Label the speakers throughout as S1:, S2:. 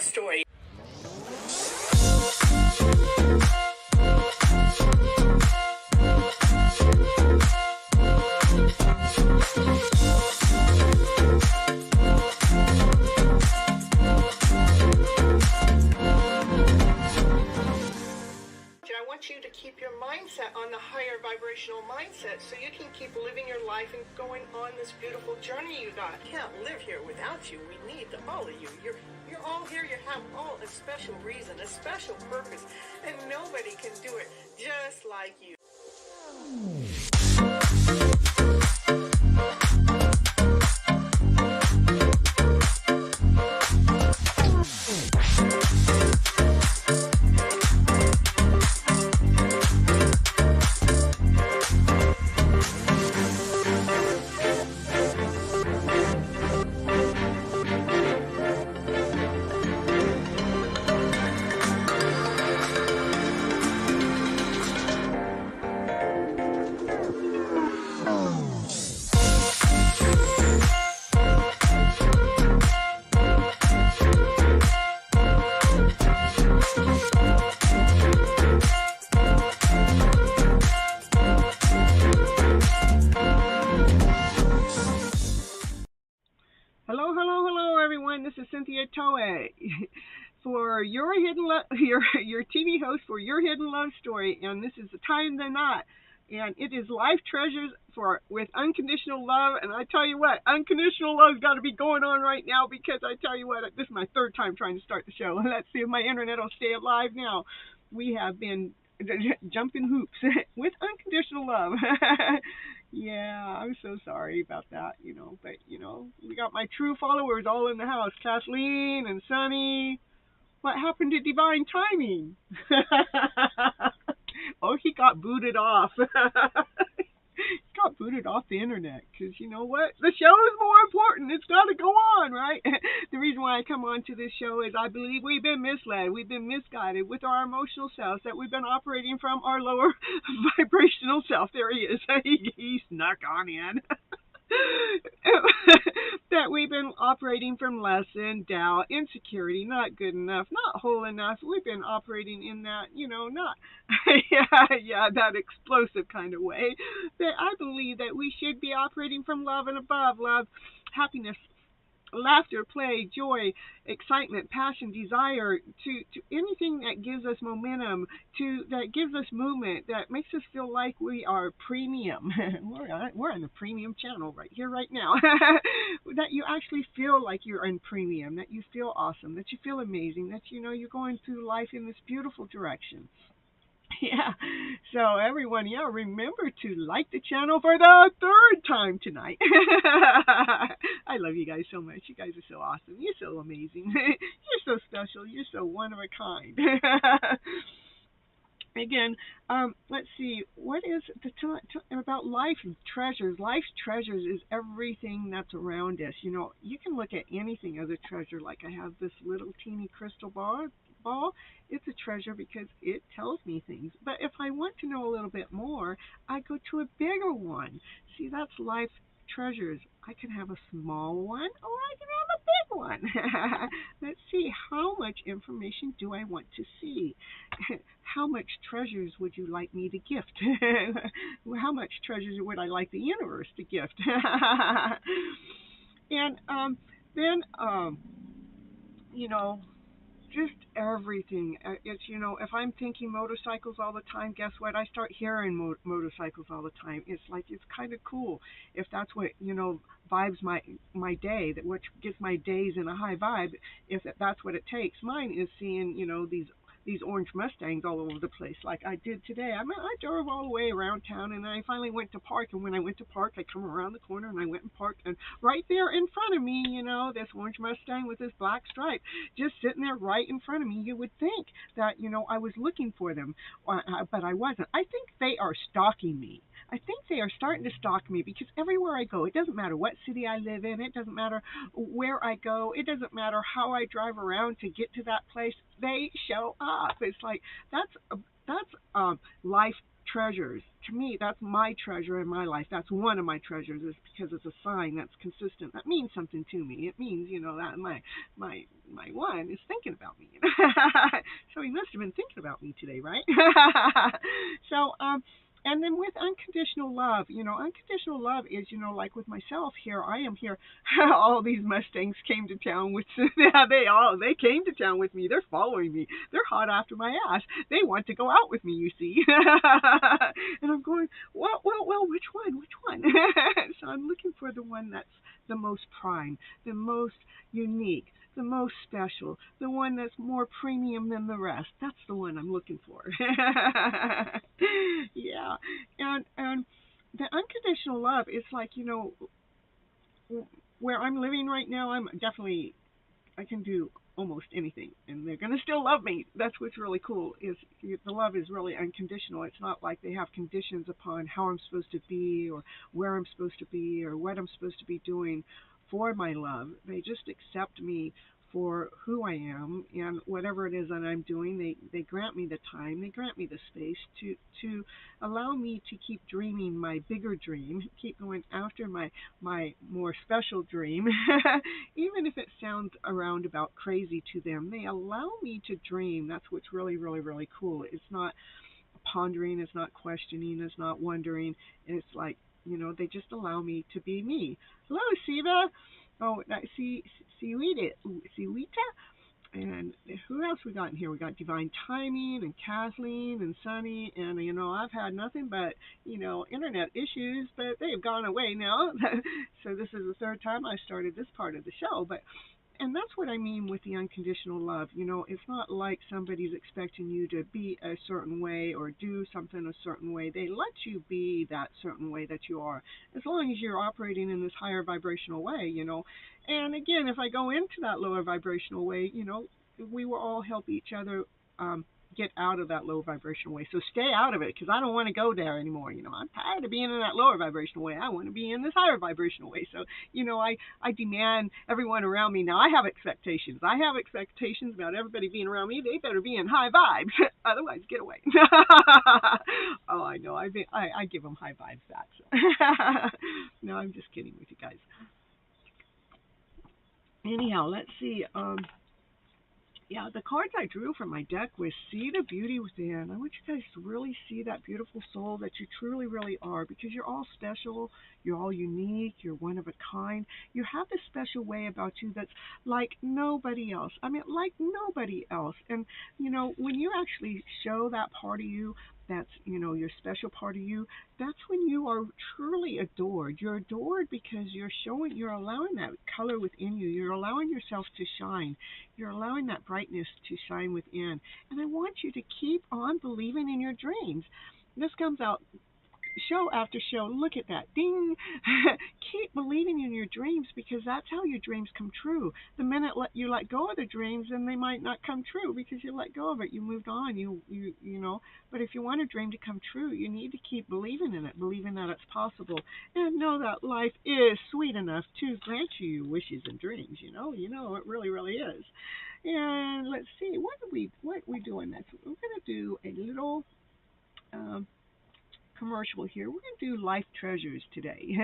S1: love story. I want you to keep your mindset on the higher vibrational mindset so you can keep living your life and going on this beautiful journey you got. I can't live here without you. We need all of you. You're all here. You have all a special reason, a special purpose, and nobody can do it just like you. Hello, everyone. This is Cynthia Toet for your TV host for Your Hidden Love Story, and this is the time the knot, and it is life treasures with unconditional love. And I tell you what, unconditional love's got to be going on right now, because I tell you what, this is my third time trying to start the show. Let's see if my internet will stay alive now. We have been jumping hoops with unconditional love. Yeah, I'm so sorry about that, but, we got my true followers all in the house, Kathleen and Sunny. What happened to divine timing? Oh, he got booted off. He got booted off the internet, because you know what? The show is more important. It's got to go on, right? The reason why I come on to this show is I believe we've been misled. We've been misguided with our emotional selves, that we've been operating from our lower vibrational self. There he is. He snuck on in. That we've been operating from less than, doubt, insecurity, not good enough, not whole enough. We've been operating in that, not, that explosive kind of way. That I believe that we should be operating from love and above. Love, happiness, laughter, play, joy, excitement, passion, desire, to anything that gives us momentum, that gives us movement, that makes us feel like we are premium. We're on the premium channel right here, right now. That you actually feel like you're in premium, that you feel awesome, that you feel amazing, that you're going through life in this beautiful direction. Yeah, so everyone, remember to like the channel for the third time tonight. I love you guys so much. You guys are so awesome. You're so amazing. You're so special. You're so one of a kind. Again, let's see, what is about life treasures? Life's treasures is everything that's around us. You can look at anything as a treasure. Like I have this little teeny crystal ball. It's a treasure because it tells me things. But if I want to know a little bit more, I go to a bigger one. See, that's life treasures. I can have a small one, or I can have a big one. Let's see, how much information do I want to see? How much treasures would you like me to gift? How much treasures would I like the universe to gift? And then, just everything. It's, if I'm thinking motorcycles all the time, guess what? I start hearing motorcycles all the time. It's like, it's kind of cool. If that's what, vibes my day, that which gets my days in a high vibe, if that's what it takes. Mine is seeing, these orange Mustangs all over the place, like I did today. I drove all the way around town, and I finally went to park. And when I went to park, I come around the corner, and I went and parked. And right there in front of me, this orange Mustang with this black stripe, just sitting there right in front of me. You would think that, I was looking for them, but I wasn't. I think they are stalking me. I think they are starting to stalk me, because everywhere I go, it doesn't matter what city I live in, it doesn't matter where I go, it doesn't matter how I drive around to get to that place, they show up. It's like, that's life treasures. To me, that's my treasure in my life. That's one of my treasures, is because it's a sign that's consistent. That means something to me. It means, that my one is thinking about me. So he must have been thinking about me today, right? So, and then with unconditional love, unconditional love is, like with myself here, I am here. All these Mustangs came to town with, they came to town with me. They're following me. They're hot after my ass. They want to go out with me, you see. And I'm going, well, which one? So I'm looking for the one that's the most prime, the most unique, the most special, the one that's more premium than the rest. That's the one I'm looking for. Yeah. And the unconditional love is like, where I'm living right now, I can do almost anything, and they're going to still love me. That's what's really cool, is the love is really unconditional. It's not like they have conditions upon how I'm supposed to be, or where I'm supposed to be, or what I'm supposed to be doing for my love. They just accept me for who I am, and whatever it is that I'm doing, they grant me the time, they grant me the space to allow me to keep dreaming my bigger dream, keep going after my more special dream. Even if it sounds a roundabout crazy to them, they allow me to dream. That's what's really, really, really cool. It's not pondering, it's not questioning, it's not wondering. It's like, they just allow me to be me. Hello, Siva. Oh, Siwita. And who else we got in here? We got Divine Timing and Kathleen and Sunny. And, I've had nothing but, internet issues, but they've gone away now. So this is the third time I started this part of the show. And that's what I mean with the unconditional love. It's not like somebody's expecting you to be a certain way or do something a certain way. They let you be that certain way that you are, as long as you're operating in this higher vibrational way, And again, if I go into that lower vibrational way, we will all help each other get out of that low vibrational way. So stay out of it, because I don't want to go there anymore. I'm tired of being in that lower vibrational way. I want to be in this higher vibrational way. So, I demand everyone around me. Now, I have expectations. I have expectations about everybody being around me. They better be in high vibes. Otherwise, get away. Oh, I know. I give them high vibes back. So. No, I'm just kidding with you guys. Anyhow, let's see. Yeah, the cards I drew from my deck was See the Beauty Within. I want you guys to really see that beautiful soul that you truly, really are, because you're all special, you're all unique, you're one of a kind. You have this special way about you that's like nobody else. I mean, like nobody else. And, when you actually show that part of you, that's, your special part of you, that's when you are truly adored. You're adored because you're allowing that color within you. You're allowing yourself to shine. You're allowing that brightness to shine within. And I want you to keep on believing in your dreams. This comes out show after show. Look at that. Ding. Keep believing in your dreams, because that's how your dreams come true. The minute you let go of the dreams, then they might not come true, because you let go of it. You moved on. You know. But if you want a dream to come true, you need to keep believing in it, believing that it's possible, and know that life is sweet enough to grant you your wishes and dreams. It really, really is. And let's see, what we doing next? We're going to do a little commercial here. We're going to do life treasures today.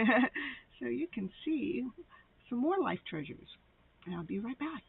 S1: So you can see some more life treasures. And I'll be right back.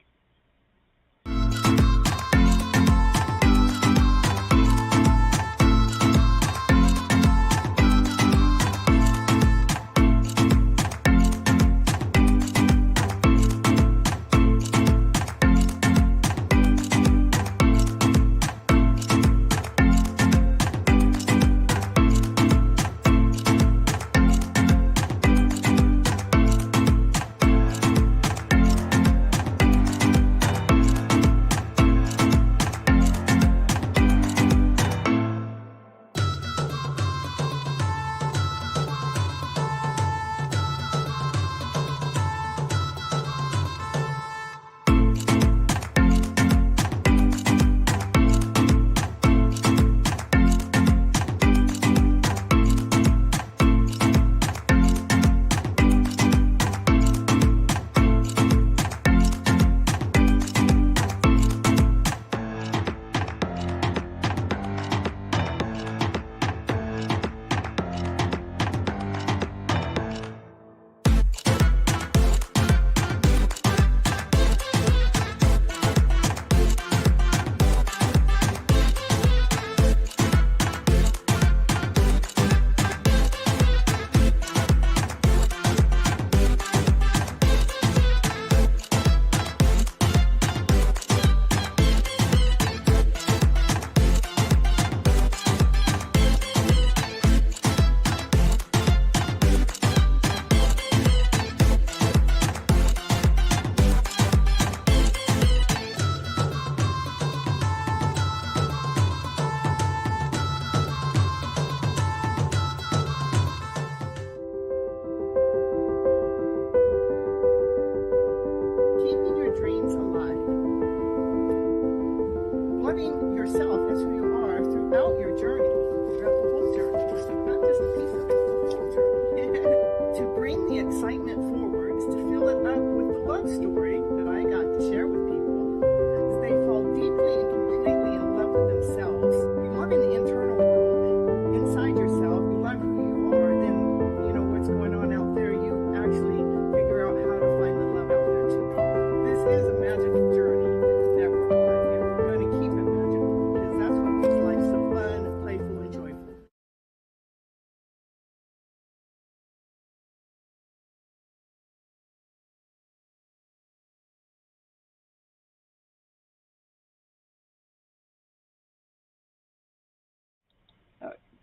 S1: loving yourself as who you are throughout your journey, throughout the whole journey, not just a piece of it, the whole journey. To bring the excitement forwards, to fill it up with the love story that I got to share with people, as they fall deeply and completely in love with themselves. You love in the internal world, inside yourself, you love who you are, then you know what's going on out there, you actually figure out how to find the love out there too. This is a magical journey that we're on, and we're going to keep it magical, because that's what makes life so fun, playful, and joyful.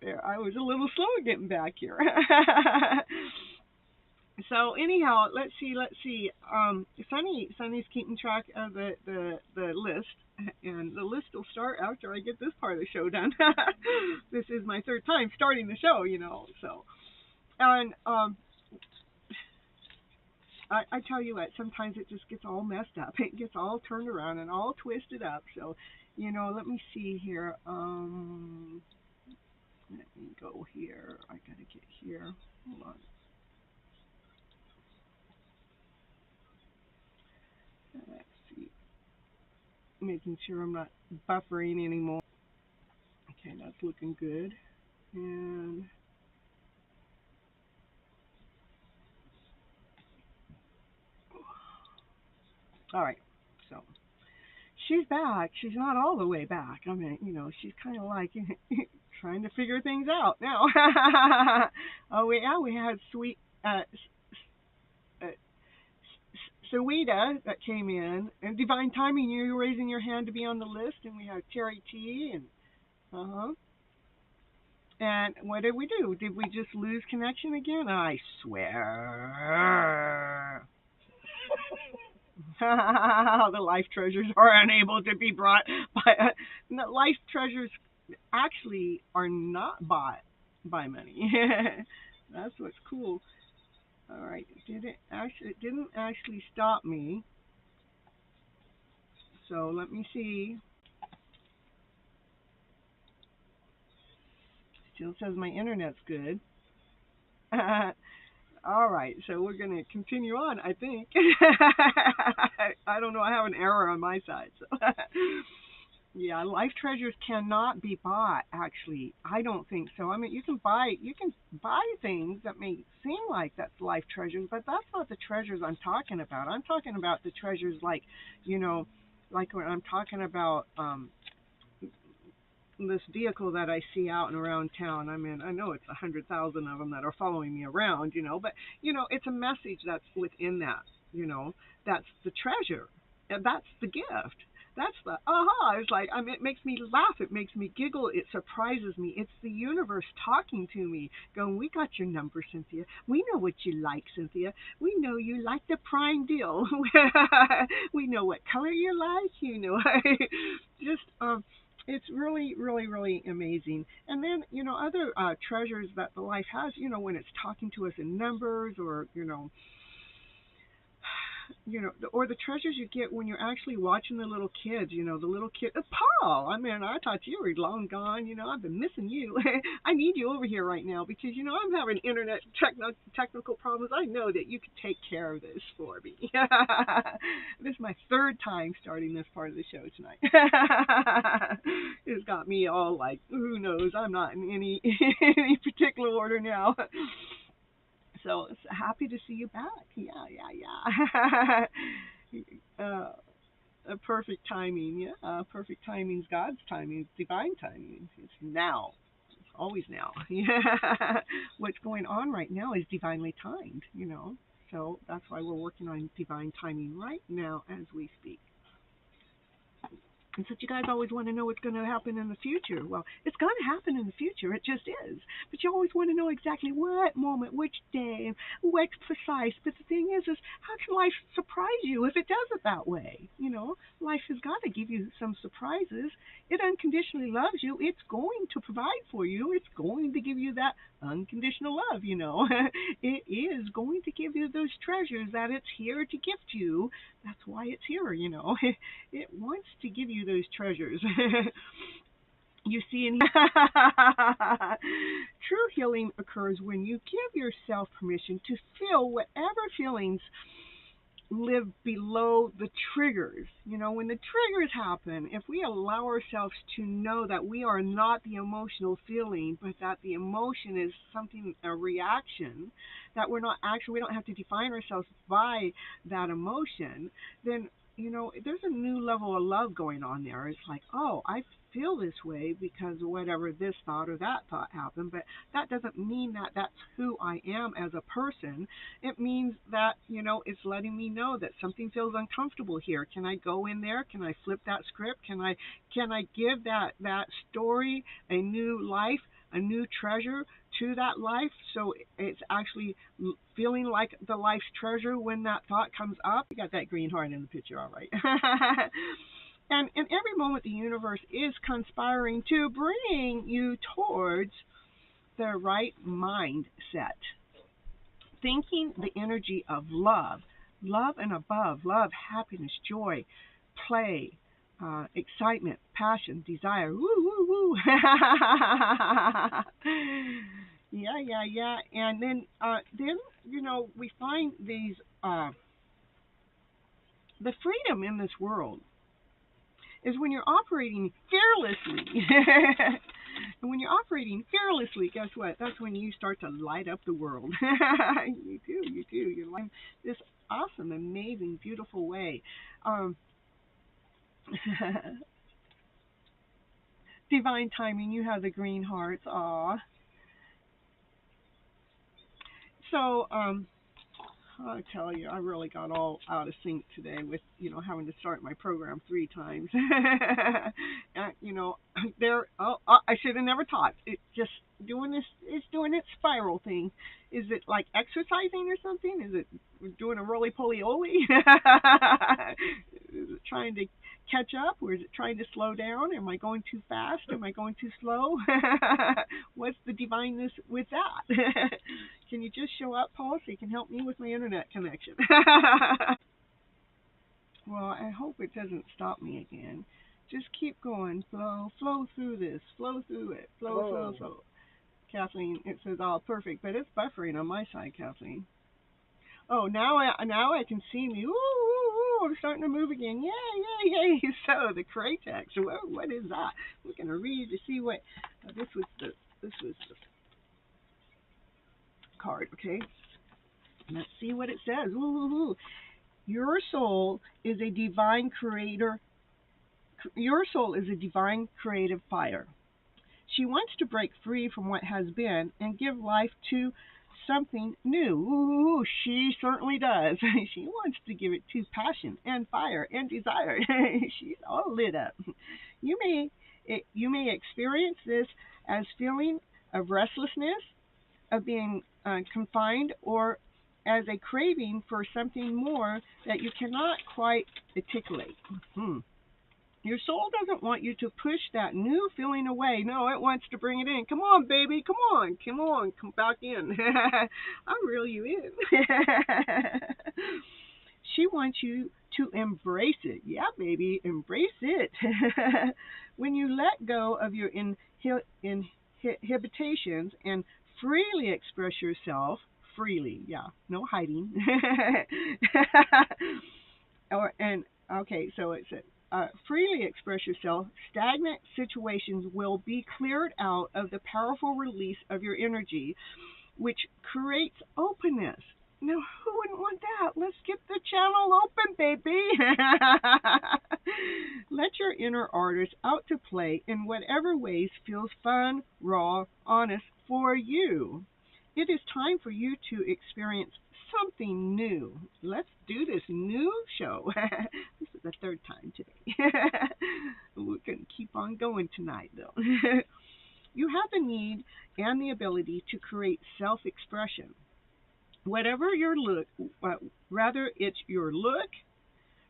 S1: There, I was a little slow getting back here. So anyhow, let's see. Sunny's keeping track of the list, and the list will start after I get this part of the show done. This is my third time starting the show, so. And I tell you what, sometimes it just gets all messed up. It gets all turned around and all twisted up. So, let me see here. Let me go here. I gotta get here. Hold on. Let's see. Making sure I'm not buffering anymore. Okay, that's looking good. And all right, so she's back. She's not all the way back. I mean, she's kind of like trying to figure things out now. Oh, yeah, we had sweet Sawita that came in, and Divine Timing, you were raising your hand to be on the list, and we had Terry T, and and what did we do? Did we just lose connection again? I swear. The life treasures are unable to be brought by life treasures actually are not bought by money. That's what's cool. All right, it didn't actually stop me. So let me see. Still says my internet's good. All right, so we're going to continue on, I think. I don't know, I have an error on my side. So. Yeah, life treasures cannot be bought, actually. I don't think so. I mean, you can buy things that may seem like that's life treasures, but that's not the treasures I'm talking about. I'm talking about the treasures like when I'm talking about this vehicle that I see out and around town. I mean, I know it's 100,000 of them that are following me around, but it's a message that's within that, that's the treasure, and that's the gift. That's the aha. It's like, it makes me laugh. It makes me giggle. It surprises me. It's the universe talking to me, going, "We got your number, Cynthia. We know what you like, Cynthia. We know you like the prime deal. We know what color you like. Just it's really, really, really amazing." And then, other treasures that the life has, when it's talking to us in numbers, or, or the treasures you get when you're actually watching the little kids, the little kid, Paul, I mean, I thought you were long gone, I've been missing you. I need you over here right now because, I'm having internet technical problems. I know that you could take care of this for me. This is my third time starting this part of the show tonight. It's got me all like, who knows, I'm not in any particular order now. So happy to see you back. Yeah. Perfect timing. Yeah, perfect timing is God's timing. It's divine timing. It's now. It's always now. Yeah. What's going on right now is divinely timed. So that's why we're working on divine timing right now as we speak. And since you guys always want to know what's going to happen in the future, well, it's going to happen in the future. It just is. But you always want to know exactly what moment, which day, what's precise. But the thing is how can life surprise you if it does it that way? Life has got to give you some surprises. It unconditionally loves you. It's going to provide for you. It's going to give you that unconditional love, It is going to give you those treasures that it's here to gift you. That's why it's here, It wants to give you those treasures. You see, true healing occurs when you give yourself permission to feel whatever feelings live below the triggers. You know, when the triggers happen, if we allow ourselves to know that we are not the emotional feeling, but that the emotion is something, a reaction, that we're not actually, we don't have to define ourselves by that emotion, then, you know, there's a new level of love going on there. It's like, oh, I feel this way because of whatever this thought or that thought happened, but that doesn't mean that that's who I am as a person. It means that, you know, it's letting me know that something feels uncomfortable here. Can I go in there? Can I flip that script? Can I give that story a new life, a new treasure to that life, so it's actually feeling like the life's treasure when that thought comes up? You got that green heart in the picture, all right. And in every moment, the universe is conspiring to bring you towards the right mindset. Thinking the energy of love, love and above, love, happiness, joy, play, excitement, passion, desire. Woo, woo, woo. Yeah. And then, you know, we find these, the freedom in this world is when you're operating fearlessly. And when you're operating fearlessly, guess what? That's when you start to light up the world. You do. You're lighting this awesome, amazing, beautiful way. Divine timing, you have the green hearts. Aw. So, I tell you, I really got all out of sync today with, you know, having to start my program 3 times. You know, I should have never taught. It's just doing this, it's doing its spiral thing. Is it like exercising or something? Is it doing a roly-poly-oly? Is it trying to catch up, or is it trying to slow down? Am I going too fast? Am I going too slow? What's the divineness with that? Can you just show up, Paul, so you can help me with my internet connection? Well, I hope it doesn't stop me again. Just keep going. Flow through this. Flow through it. Flow. Kathleen, it says all perfect, but it's buffering on my side, Kathleen. Oh, now I can see me. Ooh, I'm starting to move again. Yay. So the Kratex. What is that? We're going to read to see what this was the card, okay? Let's see what it says. Ooh. Your soul is a divine creator. Your soul is a divine creative fire. She wants to break free from what has been and give life to something new. Ooh, she certainly does. She wants to give it to passion and fire and desire. She's all lit up. You may experience this as feeling of restlessness, of being confined, or as a craving for something more that you cannot quite articulate. Your soul doesn't want you to push that new feeling away. No, it wants to bring it in. Come on, baby. Come on. Come back in. I'll reel you in. She wants you to embrace it. Yeah, baby. Embrace it. When you let go of your inhibitions and freely express yourself, freely, yeah, no hiding. So it said, freely express yourself, stagnant situations will be cleared out of the powerful release of your energy, which creates openness. Now, who wouldn't want that? Let's get the channel open, baby. Let your inner artist out to play in whatever ways feels fun, raw, honest for you. It is time for you to experience something new. Let's do this new show. This is the 3rd time today. We're going to keep on going tonight, though. You have the need and the ability to create self-expression. Whatever your look, rather it's your look,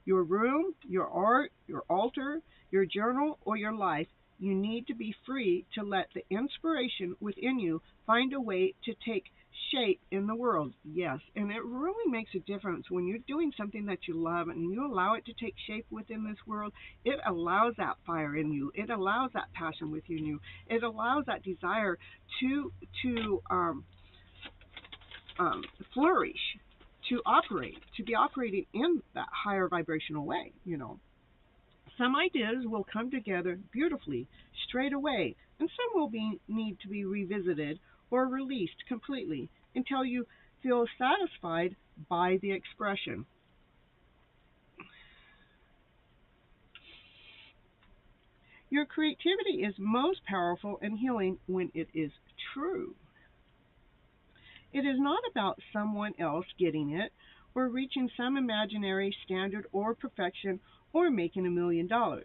S1: your room, your art, your altar, your journal, or your life, You need to be free to let the inspiration within you find a way to take shape in the world. Yes, and it really makes a difference when you're doing something that you love and you allow it to take shape within this world. It allows that fire in you. It allows that passion within you. It allows that desire to to um, flourish, to operate, to be operating in that higher vibrational way. Some ideas will come together beautifully straight away, and some will need to be revisited or released completely until you feel satisfied by the expression. Your creativity is most powerful and healing when it is true. It is not about someone else getting it or reaching some imaginary standard or perfection or making $1 million. But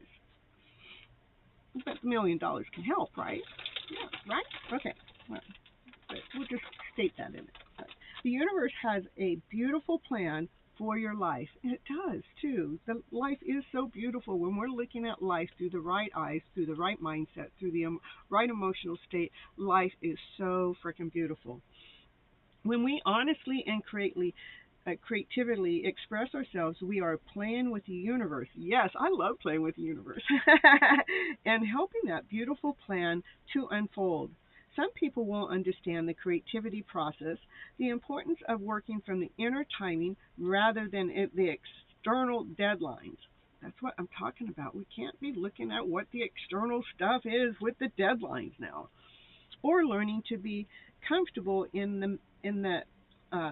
S1: $1 million can help, right? Yeah, right? Okay. Well, we'll just state that in it. The universe has a beautiful plan for your life. And it does, too. The life is so beautiful when we're looking at life through the right eyes, through the right mindset, through the right emotional state. Life is so freaking beautiful. When we honestly and creatively express ourselves, we are playing with the universe. Yes, I love playing with the universe. And helping that beautiful plan to unfold. Some people won't understand the creativity process, the importance of working from the inner timing rather than the external deadlines. That's what I'm talking about. We can't be looking at what the external stuff is with the deadlines now, or learning to be comfortable in the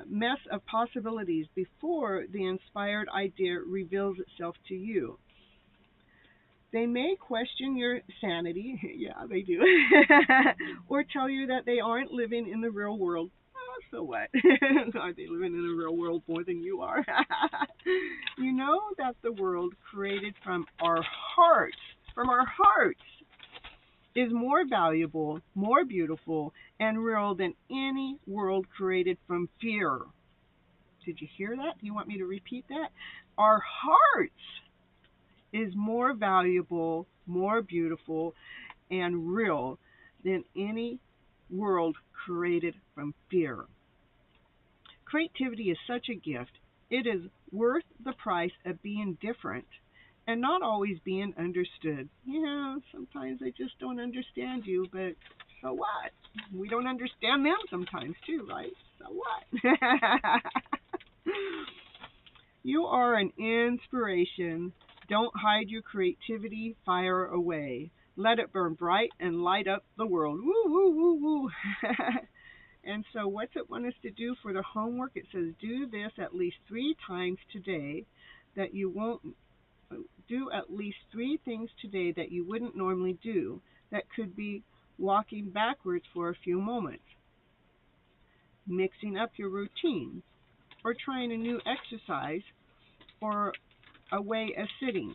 S1: mess of possibilities before the inspired idea reveals itself to you. They may question your sanity, yeah, they do, or tell you that they aren't living in the real world. Oh, so what? Are they living in the real world more than you are? You know that the world created from our hearts, is more valuable, more beautiful, and real than any world created from fear. Did you hear that? Do you want me to repeat that? Our hearts is more valuable, more beautiful, and real than any world created from fear. Creativity is such a gift. It is worth the price of being different and not always being understood. Yeah, sometimes they just don't understand you, but so what? We don't understand them sometimes too, right? So what? You are an inspiration. Don't hide your creativity fire away. Let it burn bright and light up the world. Woo, woo, woo, woo. And so what's it want us to do for the homework? It says do this at least 3 times today that you won't do at least 3 things today that you wouldn't normally do. That could be walking backwards for a few moments, mixing up your routine, or trying a new exercise or a way of sitting.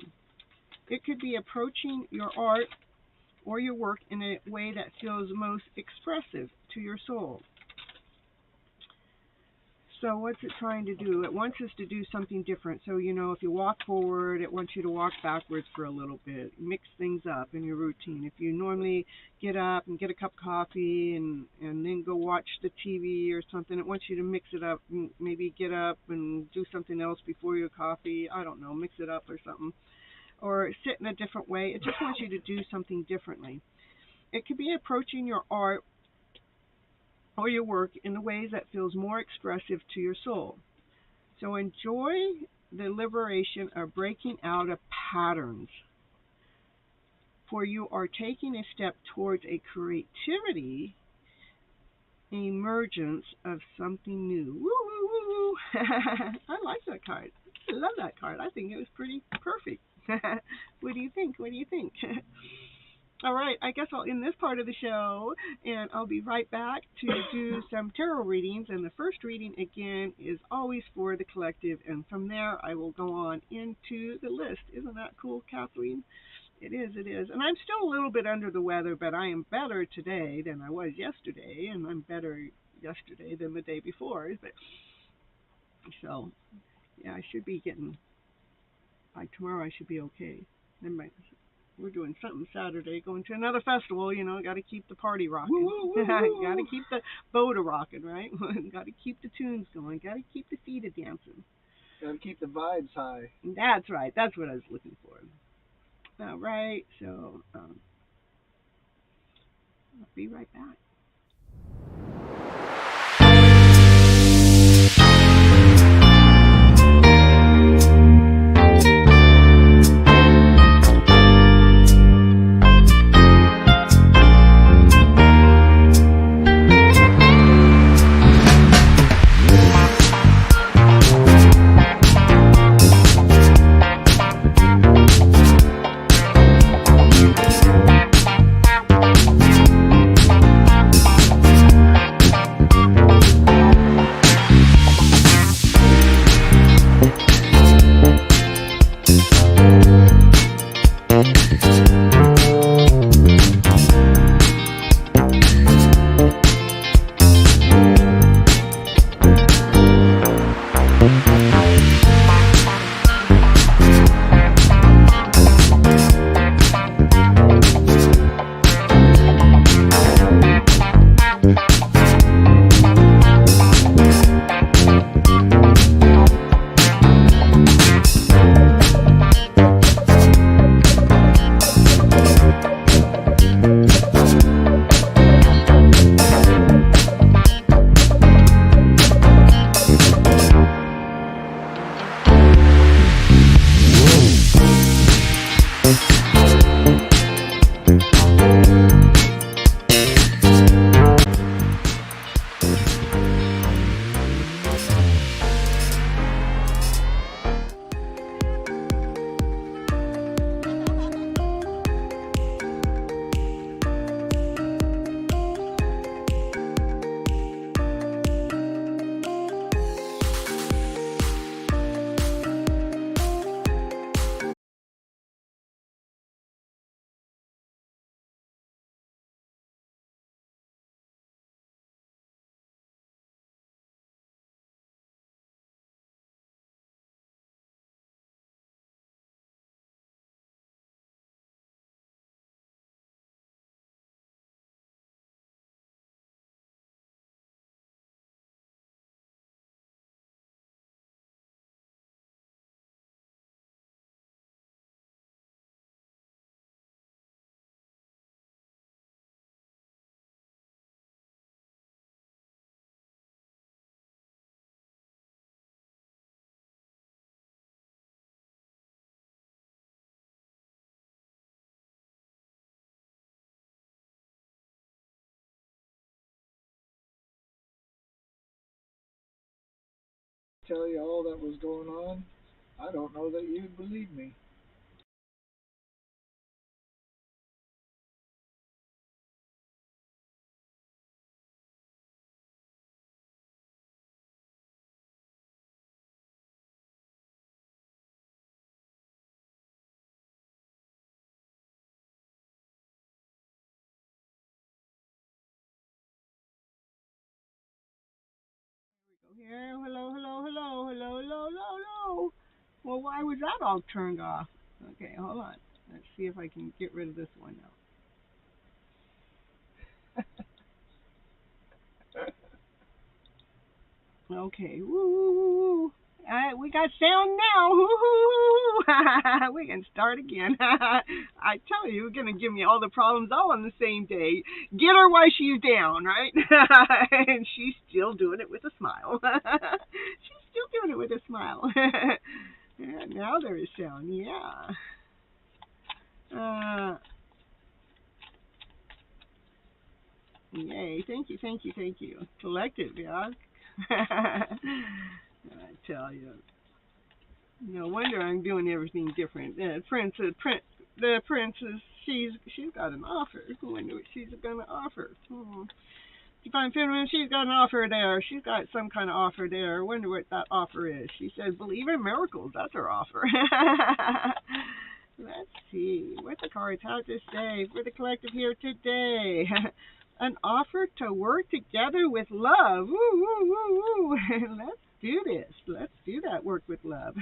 S1: It could be approaching your art or your work in a way that feels most expressive to your soul. So what's it trying to do? It wants us to do something different. So, if you walk forward, it wants you to walk backwards for a little bit. Mix things up in your routine. If you normally get up and get a cup of coffee and then go watch the TV or something, it wants you to mix it up. Maybe get up and do something else before your coffee. I don't know, mix it up or something. Or sit in a different way. It just wants you to do something differently. It could be approaching your art or your work in the ways that feels more expressive to your soul. So enjoy the liberation of breaking out of patterns, for you are taking a step towards a creativity emergence of something new. Woo, woo, woo, woo. I like that card. I love that card. I think it was pretty perfect. What do you think? What do you think? All right, I guess I'll end this part of the show, and I'll be right back to do some tarot readings. And the first reading, again, is always for the collective. And from there, I will go on into the list. Isn't that cool, Kathleen? It is, it is. And I'm still a little bit under the weather, but I am better today than I was yesterday, and I'm better yesterday than the day before. But so, yeah, I should be getting, by tomorrow I should be okay. Then We're doing something Saturday, going to another festival, got to keep the party rocking. Got to keep the boat rocking, right? Got to keep the tunes going. Got to keep the feet dancing.
S2: Got to keep the vibes high.
S1: That's right. That's what I was looking for. All right. So I'll be right back.
S2: Tell you all that was going on, I don't know that you'd believe me.
S1: Here, hello, hello, hello, hello, hello, hello, hello. Well, why was that all turned off? Okay, hold on. Let's see if I can get rid of this one now. Okay, woo, woo, woo, woo. We got sound now. Woo-hoo. We can start again. I tell you, you're gonna give me all the problems all on the same day. Get her while she's down, right? And she's still doing it with a smile. She's still doing it with a smile. Yeah, now there is sound. Yeah. Uh, Yay. Thank you, thank you, thank you. Collective, yeah. I tell you. No wonder I'm doing everything different. The princess, she's got an offer. I wonder what she's gonna offer. Divine Feminine, she's got an offer there. She's got some kind of offer there. I wonder what that offer is. She said, believe in miracles. That's her offer. Let's see. What the cards have to say for the collective here today. An offer to work together with love. Woo, woo, woo, woo. Let's do this. Let's do that work with love.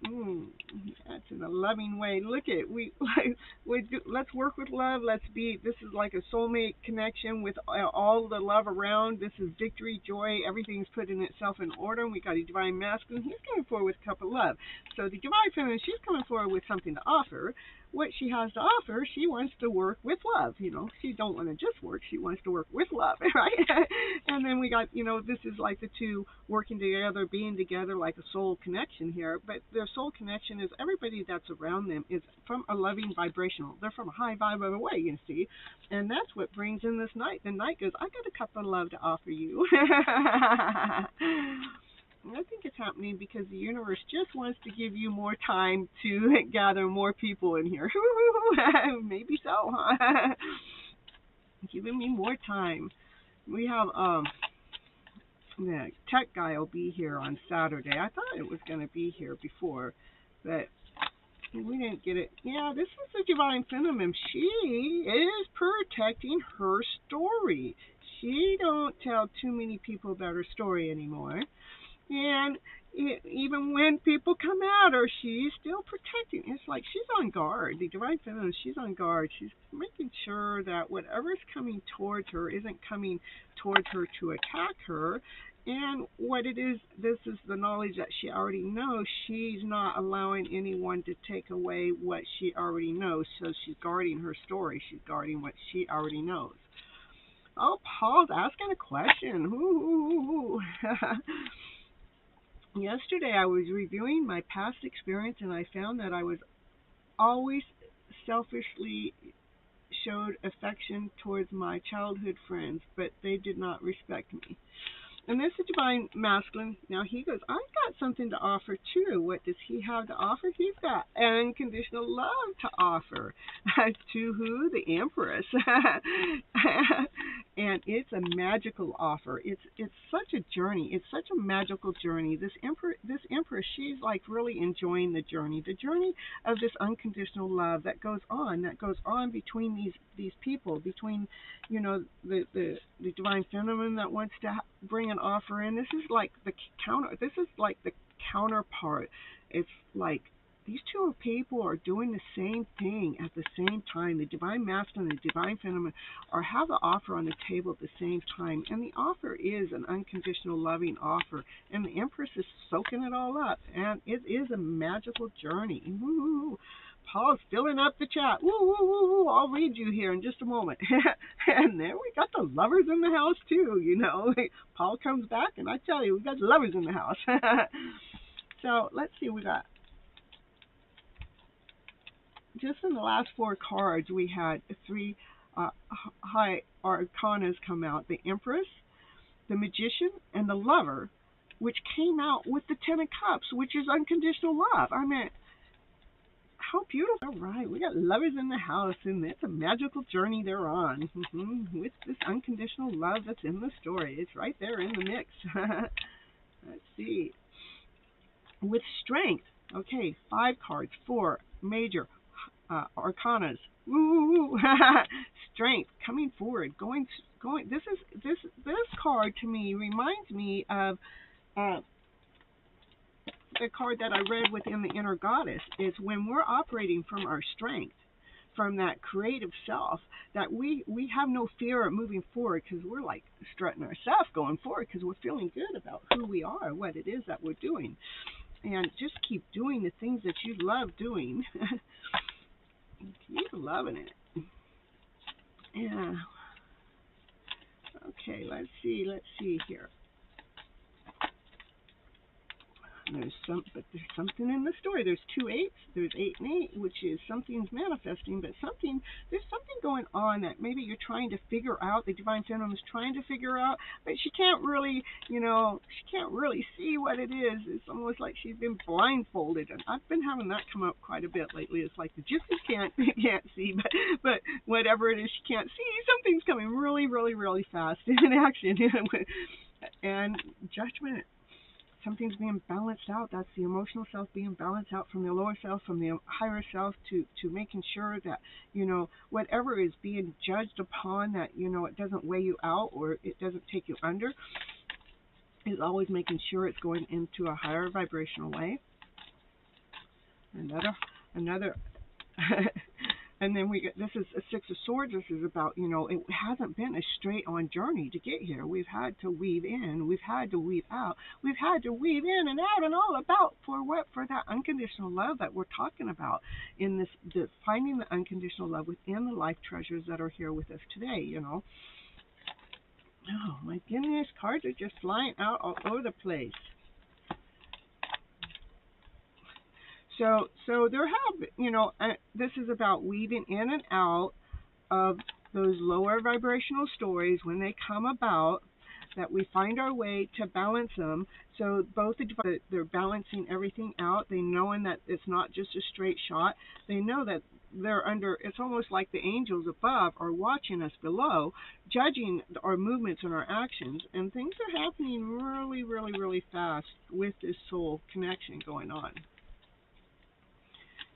S1: That's in a loving way. Look at let's work with love. This is like a soulmate connection with all the love around. This is victory, joy. Everything's put in itself in order. We got a divine masculine. He's coming forward with a cup of love. So the divine feminine, she's coming forward with something to offer. What she has to offer, she wants to work with love. She don't want to just work. She wants to work with love, right? And then we got, this is like the two working together, being together like a soul connection here. But their soul connection is everybody that's around them is from a loving vibrational. They're from a high vibe of a way, you see. And that's what brings in this night. The night goes, I got a cup of love to offer you. I think it's happening because the universe just wants to give you more time to gather more people in here. Maybe so, huh? Giving me more time. We have the tech guy will be here on Saturday. I thought it was going to be here before, but we didn't get it. Yeah, this is the divine feminine. She is protecting her story. She don't tell too many people about her story anymore. And even when people come at her, she's still protecting. It's like she's on guard. The divine feminine, she's on guard. She's making sure that whatever's coming towards her isn't coming towards her to attack her. And what it is, this is the knowledge that she already knows. She's not allowing anyone to take away what she already knows. So she's guarding her story. She's guarding what she already knows. Oh, Paul's asking a question. Ooh. Yesterday I was reviewing my past experience and I found that I was always selfishly showed affection towards my childhood friends, but they did not respect me. And this is divine masculine. Now he goes, I've got something to offer too. What does he have to offer? He's got unconditional love to offer. To who? The Empress. And it's a magical offer. It's such a journey. It's such a magical journey. This Empress, she's like really enjoying the journey of this unconditional love that goes on between these people, between the divine feminine that wants to bring an offer in. This is like the counterpart. It's like these two people are doing the same thing at the same time. The divine masculine and the divine feminine have the offer on the table at the same time, and the offer is an unconditional loving offer, and the Empress is soaking it all up, and it is a magical journey. Woo-hoo. Paul's filling up the chat. Woo, woo, woo, woo. I'll read you here in just a moment. And then we got the lovers in the house too, Paul comes back and I tell you, we got lovers in the house. So let's see, we got just in the last four cards, we had three high arcanas come out. The Empress, the Magician, and the Lover, which came out with the Ten of Cups, which is unconditional love. I mean, how beautiful. All right, we got lovers in the house, and it's a magical journey they're on. With this unconditional love that's in the story. It's right there in the mix. Let's see. With Strength, okay, 5 cards, 4 major arcanas. Woo! Strength, coming forward, going. This card to me reminds me of the card that I read within the Inner Goddess. Is when we're operating from our strength, from that creative self, that we have no fear of moving forward because we're like strutting ourselves going forward because we're feeling good about who we are, what it is that we're doing, and just keep doing the things that you love doing. Keep loving it. Yeah. Okay, let's see here. There's something in the story. There's 2 8s. There's 8 and 8, which is something's manifesting, but there's something going on that maybe you're trying to figure out. The divine feminine is trying to figure out, but she can't really, see what it is. It's almost like she's been blindfolded, and I've been having that come up quite a bit lately. It's like the gypsy can't see, but whatever it is she can't see, something's coming really, really, really fast in action, and judgment. Something's being balanced out. That's the emotional self being balanced out from the lower self, from the higher self, to making sure that, whatever is being judged upon, that, it doesn't weigh you out or it doesn't take you under, is always making sure it's going into a higher vibrational way. Another. And then this is a Six of Swords. This is about, it hasn't been a straight on journey to get here. We've had to weave in, we've had to weave out, we've had to weave in and out and all about for what? For that unconditional love that we're talking about in this finding the unconditional love within the life treasures that are here with us today, Oh my goodness, cards are just flying out all over the place. So there have, this is about weaving in and out of those lower vibrational stories when they come about, that we find our way to balance them. So both they're balancing everything out. They knowing that it's not just a straight shot. They know that they're under, it's almost like the angels above are watching us below, judging our movements and our actions. And things are happening really, really, really fast with this soul connection going on.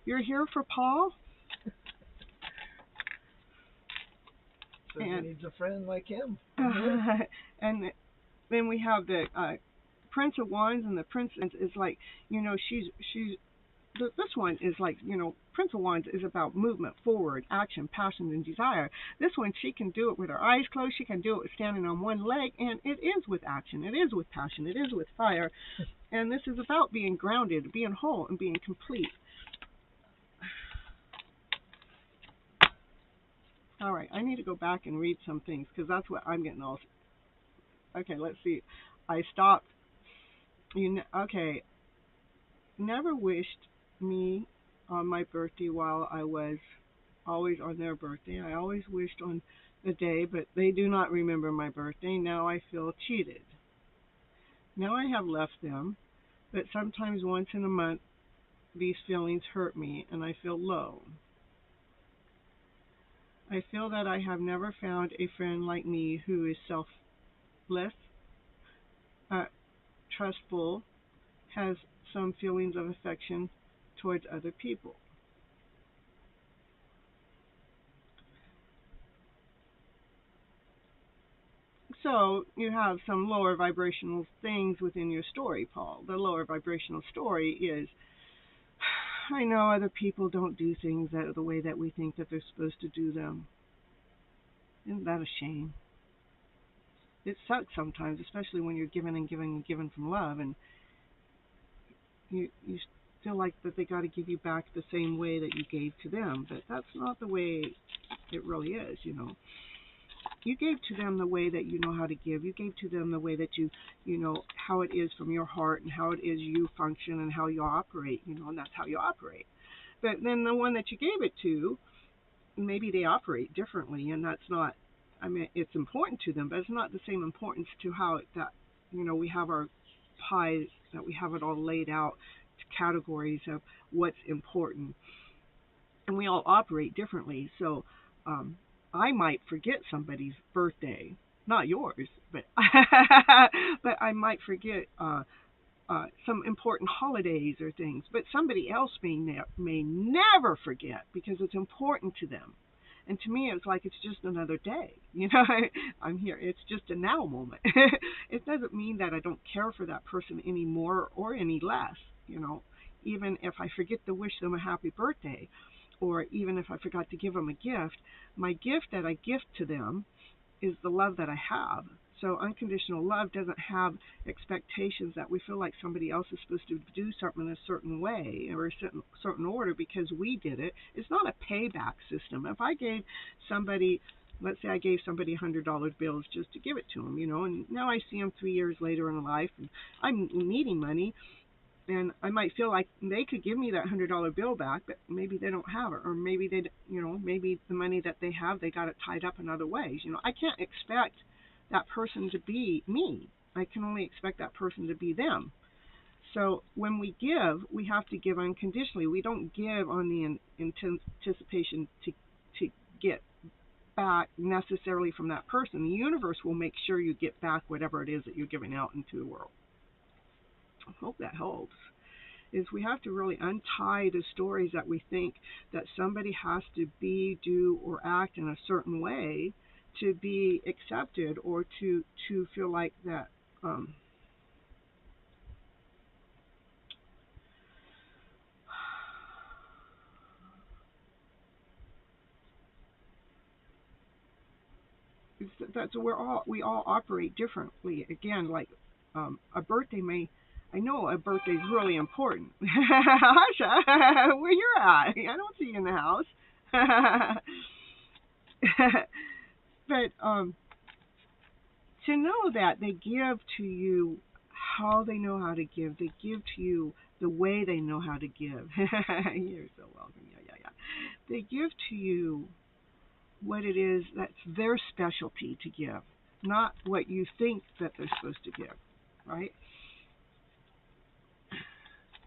S1: You're here for Paul?
S2: So he needs a friend like him.
S1: And then we have the Prince of Wands, and the Princess is like, she's this one is like, Prince of Wands is about movement, forward, action, passion, and desire. This one, she can do it with her eyes closed. She can do it with standing on one leg, and it is with action. It is with passion. It is with fire. And this is about being grounded, being whole, and being complete. All right, I need to go back and read some things because that's what I'm getting all. Okay, let's see. I stopped. Okay. Never wished me on my birthday while I was always on their birthday. I always wished on the day, but they do not remember my birthday. Now I feel cheated. Now I have left them, but sometimes once in a month these feelings hurt me and I feel low. I feel that I have never found a friend like me who is selfless, trustful, has some feelings of affection towards other people. So you have some lower vibrational things within your story, Paul. The lower vibrational story is, I know other people don't do things the way that we think that they're supposed to do them. Isn't that a shame? It sucks sometimes, especially when you're giving and giving and giving from love, and you feel like that they got to give you back the same way that you gave to them, but that's not the way it really is, You gave to them the way that you know how to give. You gave to them the way that you know how it is from your heart and how it is you function and how you operate, and that's how you operate. But then the one that you gave it to, maybe they operate differently, and that's not, it's important to them, but it's not the same importance to how we have our pie, that we have it all laid out to categories of what's important. And we all operate differently. So I might forget somebody's birthday, not yours, but but I might forget some important holidays or things. But somebody else may never forget because it's important to them. And to me, it's like it's just another day. I'm here. It's just a now moment. It doesn't mean that I don't care for that person any more or any less. Even if I forget to wish them a happy birthday, or even if I forgot to give them a gift, my gift that I gift to them is the love that I have. So unconditional love doesn't have expectations that we feel like somebody else is supposed to do something in a certain way or a certain order because we did it. It's not a payback system. If I gave somebody, let's say I gave somebody $100 bills just to give it to them, and now I see them 3 years later in life and I'm needing money, and I might feel like they could give me that $100 bill back, but maybe they don't have it, or maybe they, maybe the money that they have, they got it tied up in other ways. I can't expect that person to be me. I can only expect that person to be them. So when we give, we have to give unconditionally. We don't give on the anticipation to get back necessarily from that person. The universe will make sure you get back whatever it is that you're giving out into the world. I hope that helps. Is we have to really untie the stories that we think that somebody has to be, do, or act in a certain way to be accepted, or to feel like that That's we all operate differently. Again, like a birthday may. I know a birthday is really important. Asha, where you're at? I don't see you in the house. But to know that they give to you how they know how to give. They give to you the way they know how to give. You're so welcome. Yeah. They give to you what it is that's their specialty to give, not what you think that they're supposed to give, right?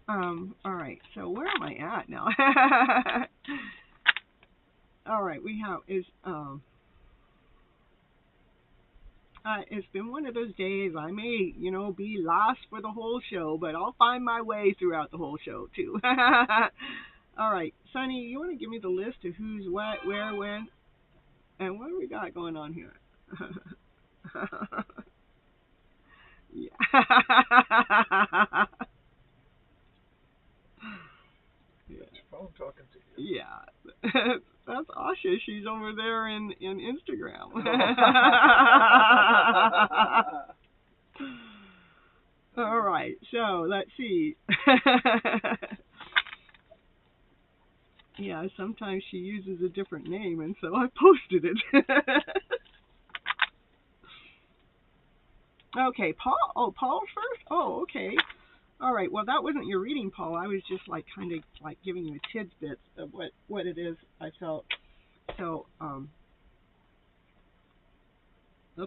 S1: All right, so where am I at now? All right, we have it's been one of those days. I may, be lost for the whole show, but I'll find my way throughout the whole show too. All right, Sonny, you want to give me the list of who's what, where, when, and what do we got going on here? Yeah.
S2: Phone talking to you.
S1: Yeah. That's Asha. She's over there in Instagram. All right. So let's see. Yeah. Sometimes she uses a different name, and so I posted it. Okay, Paul. Oh, Paul first. Oh, okay. All right. Well, that wasn't your reading, Paul. I was just kind of giving you a tidbit of what it is I felt. So,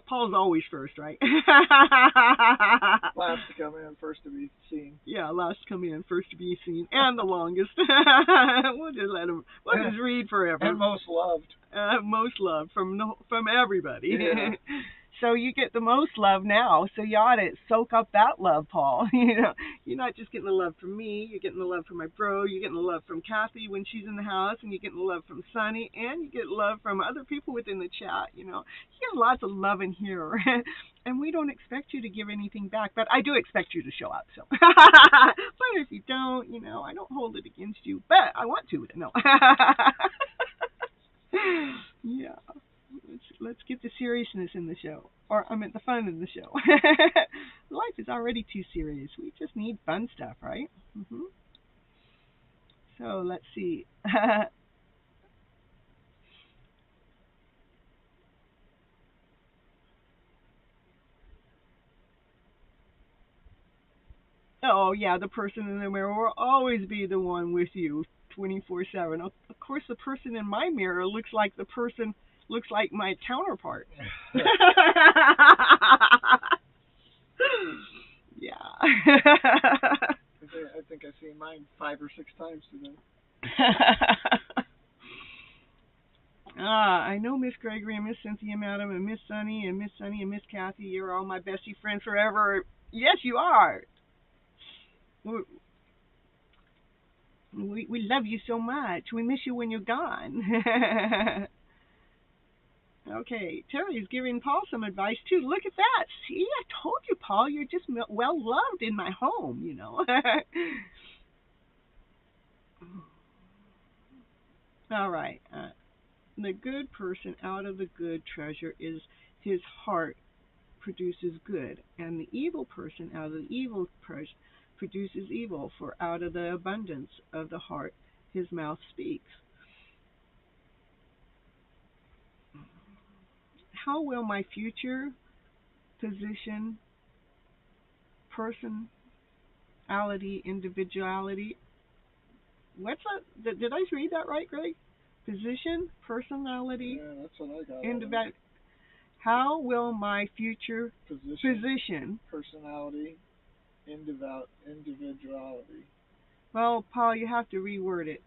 S1: Paul's always first, right?
S2: Last to come in, first to be seen.
S1: Yeah, last to come in, first to be seen, and the longest. We'll just let him. We'll just read forever.
S2: And most loved.
S1: Most loved from everybody.
S2: Yeah.
S1: So you get the most love now, so you ought to soak up that love, Paul. You're not just getting the love from me, you're getting the love from my bro, you're getting the love from Kathy when she's in the house, and you're getting the love from Sonny, and you get love from other people within the chat, You get lots of love in here, and we don't expect you to give anything back, but I do expect you to show up, so. But if you don't, I don't hold it against you, but I want to, no. Yeah. Let's get the seriousness in the show. Or, I meant the fun in the show. Life is already too serious. We just need fun stuff, right? Mm-hmm. So, let's see. Oh, yeah, the person in the mirror will always be the one with you 24/7. Of course, the person in my mirror looks like my counterpart. Yeah.
S2: I think I've seen mine 5 or 6 times today.
S1: I know Miss Gregory and Miss Cynthia, Madam, and Miss Sunny and Miss Kathy. You're all my bestie friends forever. Yes, you are. We love you so much. We miss you when you're gone. Okay, Terry's giving Paul some advice too. Look at that. See, I told you, Paul, you're just well loved in my home, All right. The good person out of the good treasure is his heart produces good, and the evil person out of the evil produces evil, for out of the abundance of the heart his mouth speaks. How will my future position, personality, individuality, what's that? Did I read that right, Greg? Position, personality,
S2: yeah, that's what I got.
S1: How will my future
S2: position, personality, individuality.
S1: Well, Paul, you have to reword it.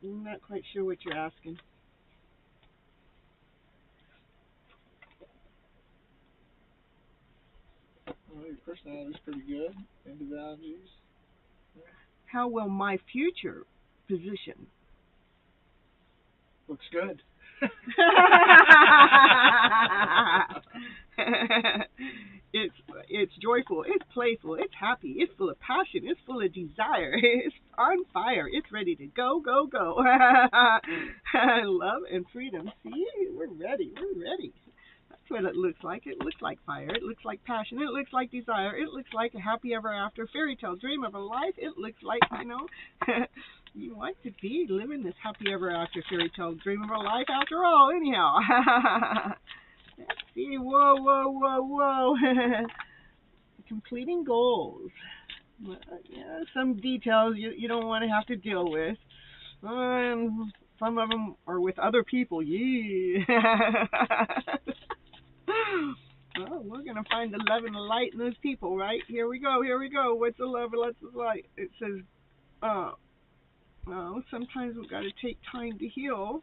S1: I'm not quite sure what you're asking.
S2: Well, your personality's pretty good. Individualities.
S1: How will my future position?
S2: Looks good.
S1: It's joy joyful, it's playful, it's happy, it's full of passion, it's full of desire, it's on fire, it's ready to go, go, go. Love and freedom. See, we're ready, we're ready. That's what it looks like. It looks like fire. It looks like passion. It looks like desire. It looks like a happy ever after fairy tale dream of a life. It looks like, you want to be living this happy ever after fairy tale dream of a life after all, anyhow. Let's see. Whoa, whoa, whoa, whoa. Completing goals. Yeah, some details you don't want to have to deal with. Some of them are with other people. Yeah. Oh, we're going to find the love and the light in those people, right? Here we go, here we go. What's the love and what's the light? It says, sometimes we've got to take time to heal.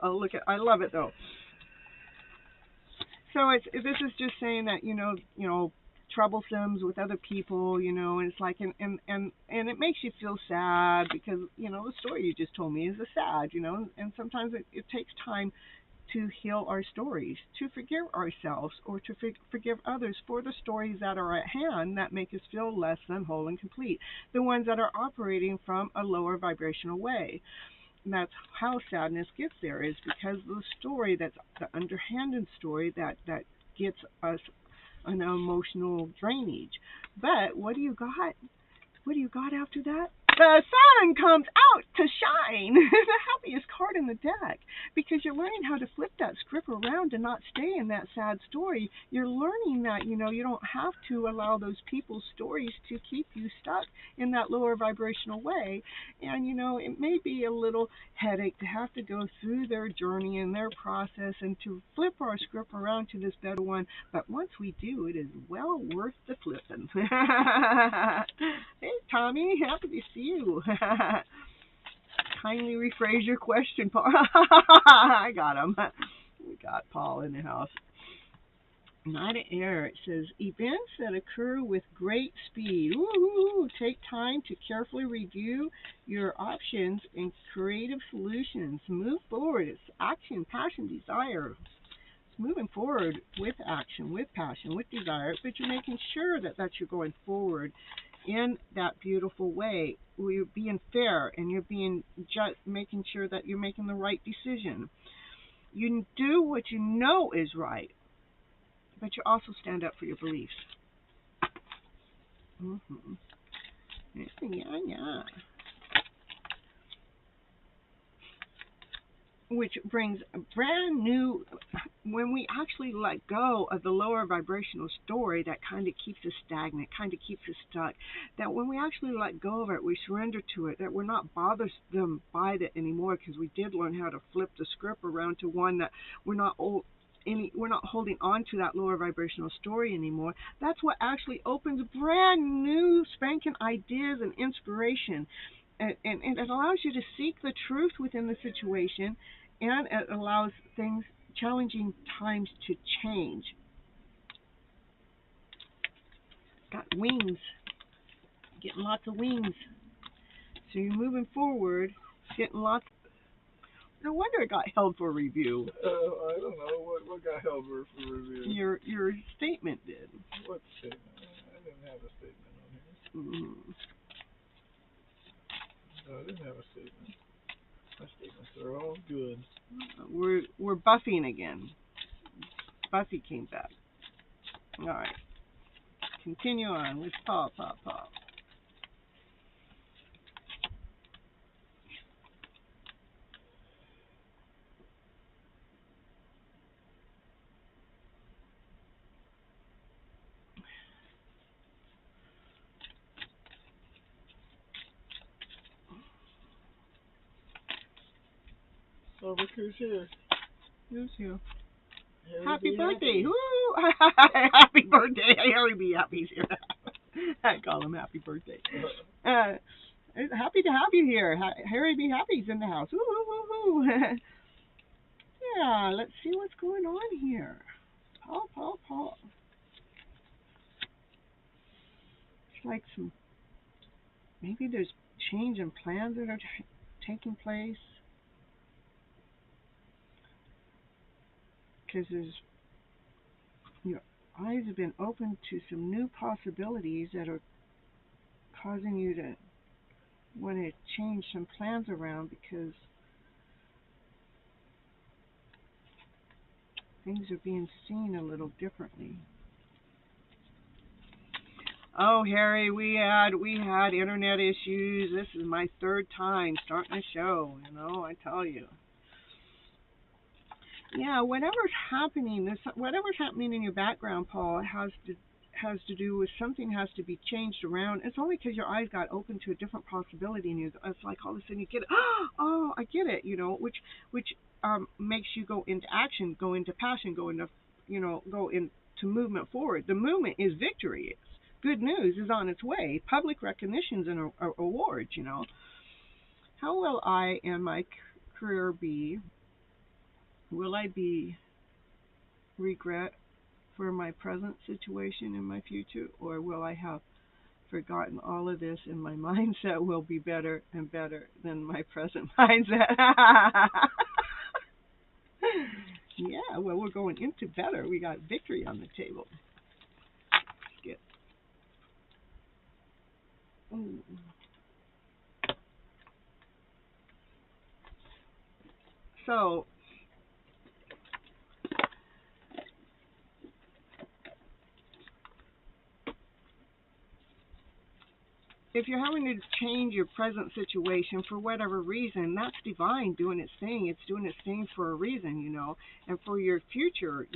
S1: Oh, look at, I love it though. So this is just saying that, troublesomes with other people, and it's like, and it makes you feel sad because, the story you just told me is a sad, and sometimes it takes time to heal our stories, to forgive ourselves, or to forgive others for the stories that are at hand that make us feel less than whole and complete, the ones that are operating from a lower vibrational way. And that's how sadness gets there, is because the story, that's the underhanded story that gets us an emotional drainage. But what do you got? What do you got after that? The sun comes out to shine. The happiest card in the deck. Because you're learning how to flip that script around and not stay in that sad story. You're learning that, you don't have to allow those people's stories to keep you stuck in that lower vibrational way. And, it may be a little headache to have to go through their journey and their process and to flip our script around to this better one. But once we do, it is well worth the flipping. Hey, Tommy, happy to see you. Kindly rephrase your question, Paul. I got him. We got Paul in the house. Knot Air. It says, events that occur with great speed. Ooh, take time to carefully review your options and creative solutions. Move forward. It's action, passion, desire. It's moving forward with action, with passion, with desire, but you're making sure that you're going forward in that beautiful way, where you're being fair and you're being just making sure that you're making the right decision. You do what you know is right, but you also stand up for your beliefs. Mm-hmm. Yeah. Which brings a brand new, when we actually let go of the lower vibrational story that kind of keeps us stagnant, kind of keeps us stuck, that when we actually let go of it, we surrender to it, that we're not bothersome by it anymore, because we did learn how to flip the script around to one that we're not holding on to that lower vibrational story anymore. That's what actually opens brand new spanking ideas and inspiration. And it allows you to seek the truth within the situation, and it allows challenging times to change. Got wings, getting lots of wings. So you're moving forward, getting lots. No wonder it got held for review.
S2: I don't know what got held for review.
S1: Your statement did.
S2: What statement? I didn't have a statement on here. No, I didn't have a statement. My statements are all good.
S1: We're buffing again. Buffy came back. All right. Continue on with Paul.
S2: Oh, look who's here.
S1: Who's here?
S2: Happy
S1: birthday. Woo! Happy birthday. Harry B. Happy's here. I call him happy birthday. Happy to have you here. Harry B. Happy's in the house. Woo, woo, woo, woo. Yeah, let's see what's going on here. Paul. It's like maybe there's change in plans that are taking place. Because there's, eyes have been opened to some new possibilities that are causing you to want to change some plans around because things are being seen a little differently. Oh, Harry, we had internet issues. This is my third time starting a show. I tell you. Yeah, whatever's happening in your background, Paul, has to do with something has to be changed around. It's only because your eyes got open to a different possibility, and it's like all of a sudden you get it. Oh, I get it. Which makes you go into action, go into passion, go into movement forward. The movement is victory. It's good news is on its way. Public recognitions and awards. How will I and my career be? Will I be regret for my present situation in my future, or will I have forgotten all of this and my mindset will be better and better than my present mindset? Yeah, well, we're going into better. We got victory on the table. Skip. Ooh. So, if you're having to change your present situation for whatever reason, that's divine doing its thing. It's doing its thing for a reason, and for your future,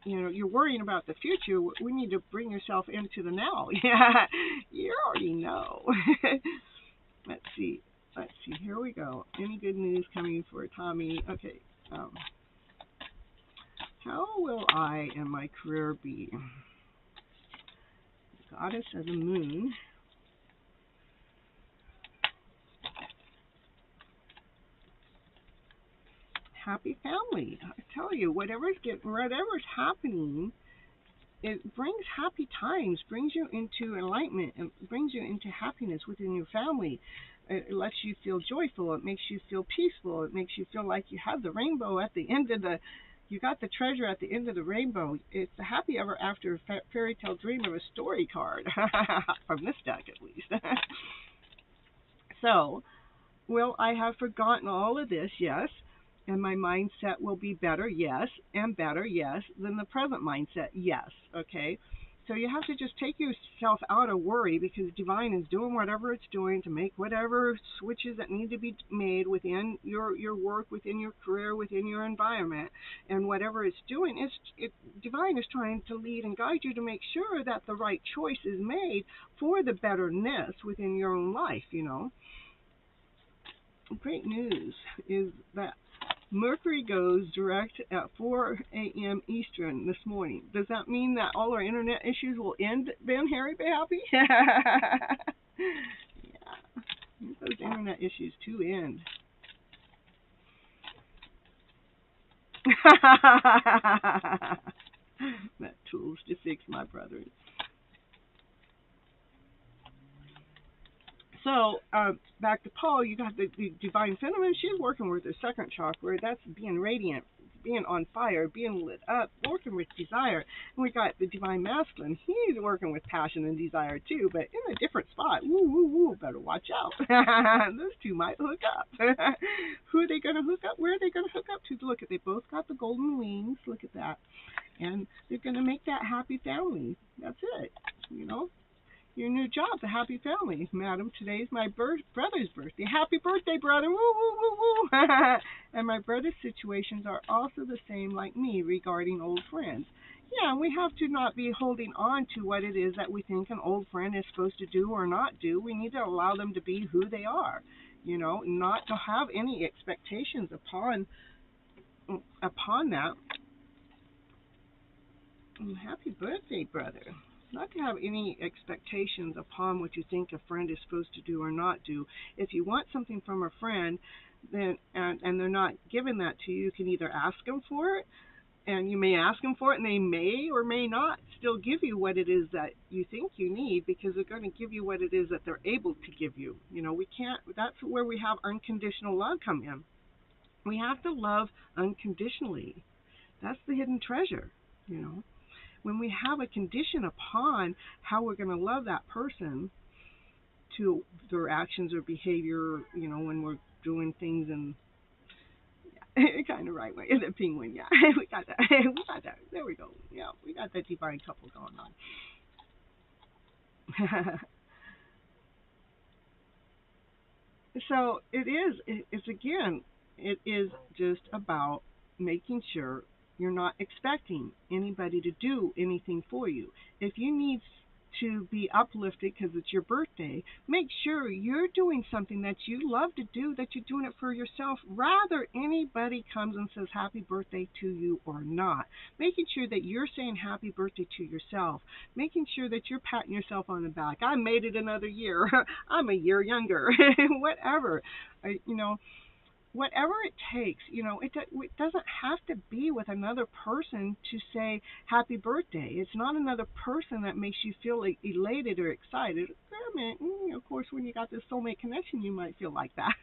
S1: you're worrying about the future. We need to bring yourself into the now. Yeah, you already know. Let's see. Here we go. Any good news coming for Tommy? Okay. How will I and my career be? Goddess of the Moon. Happy family. I tell you, whatever's happening, it brings happy times, brings you into enlightenment, and brings you into happiness within your family. It lets you feel joyful. It makes you feel peaceful. It makes you feel like you have the rainbow at the end of you got the treasure at the end of the rainbow. It's a happy ever after fairy tale dream of a story card, from this deck at least. So, will I have forgotten all of this? Yes. And my mindset will be better, yes, and better, yes, than the present mindset, yes, okay? So you have to just take yourself out of worry because divine is doing whatever it's doing to make whatever switches that need to be made within your work, within your career, within your environment. And whatever it's doing, divine is trying to lead and guide you to make sure that the right choice is made for the betterness within your own life, Great news is that Mercury goes direct at 4 a.m. Eastern this morning. Does that mean that all our internet issues will end, Ben, Harry, be happy? Yeah. Those internet issues to end. That tools to fix my brothers. So, back to Paul, you got the divine feminine. She's working with her second chakra. That's being radiant, being on fire, being lit up, working with desire. And we got the divine masculine. He's working with passion and desire too, but in a different spot. Woo, woo, woo. Better watch out. Those two might hook up. Who are they going to hook up? Where are they going to hook up to? Look at, they both got the golden wings. Look at that. And they're going to make that happy family. That's it. Your new job, the happy family. Madam, today's my brother's birthday. Happy birthday, brother. Woo, woo, woo, woo. And my brother's situations are also the same like me regarding old friends. Yeah, we have to not be holding on to what it is that we think an old friend is supposed to do or not do. We need to allow them to be who they are. Not to have any expectations upon that. Happy birthday, brother. Not to have any expectations upon what you think a friend is supposed to do or not do. If you want something from a friend, then and they're not giving that to you, you can either ask them for it, and you may ask them for it, and they may or may not still give you what it is that you think you need, because they're going to give you what it is that they're able to give you. We can't. That's where we have unconditional love come in. We have to love unconditionally. That's the hidden treasure. you know. When we have a condition upon how we're going to love that person to their actions or behavior, you know, when we're doing things in kind of right way, the penguin, yeah, we got that, we got that, there we go, yeah, we got that divine couple going on. So it is just about making sure you're not expecting anybody to do anything for you. If you need to be uplifted because it's your birthday, make sure you're doing something that you love to do, that you're doing it for yourself, rather anybody comes and says happy birthday to you or not. Making sure that you're saying happy birthday to yourself, making sure that you're patting yourself on the back. I made it another year. I'm a year younger. Whatever. You know, whatever it takes, you know, it doesn't have to be with another person to say happy birthday. It's not another person that makes you feel elated or excited. I mean, of course, when you got this soulmate connection, you might feel like that.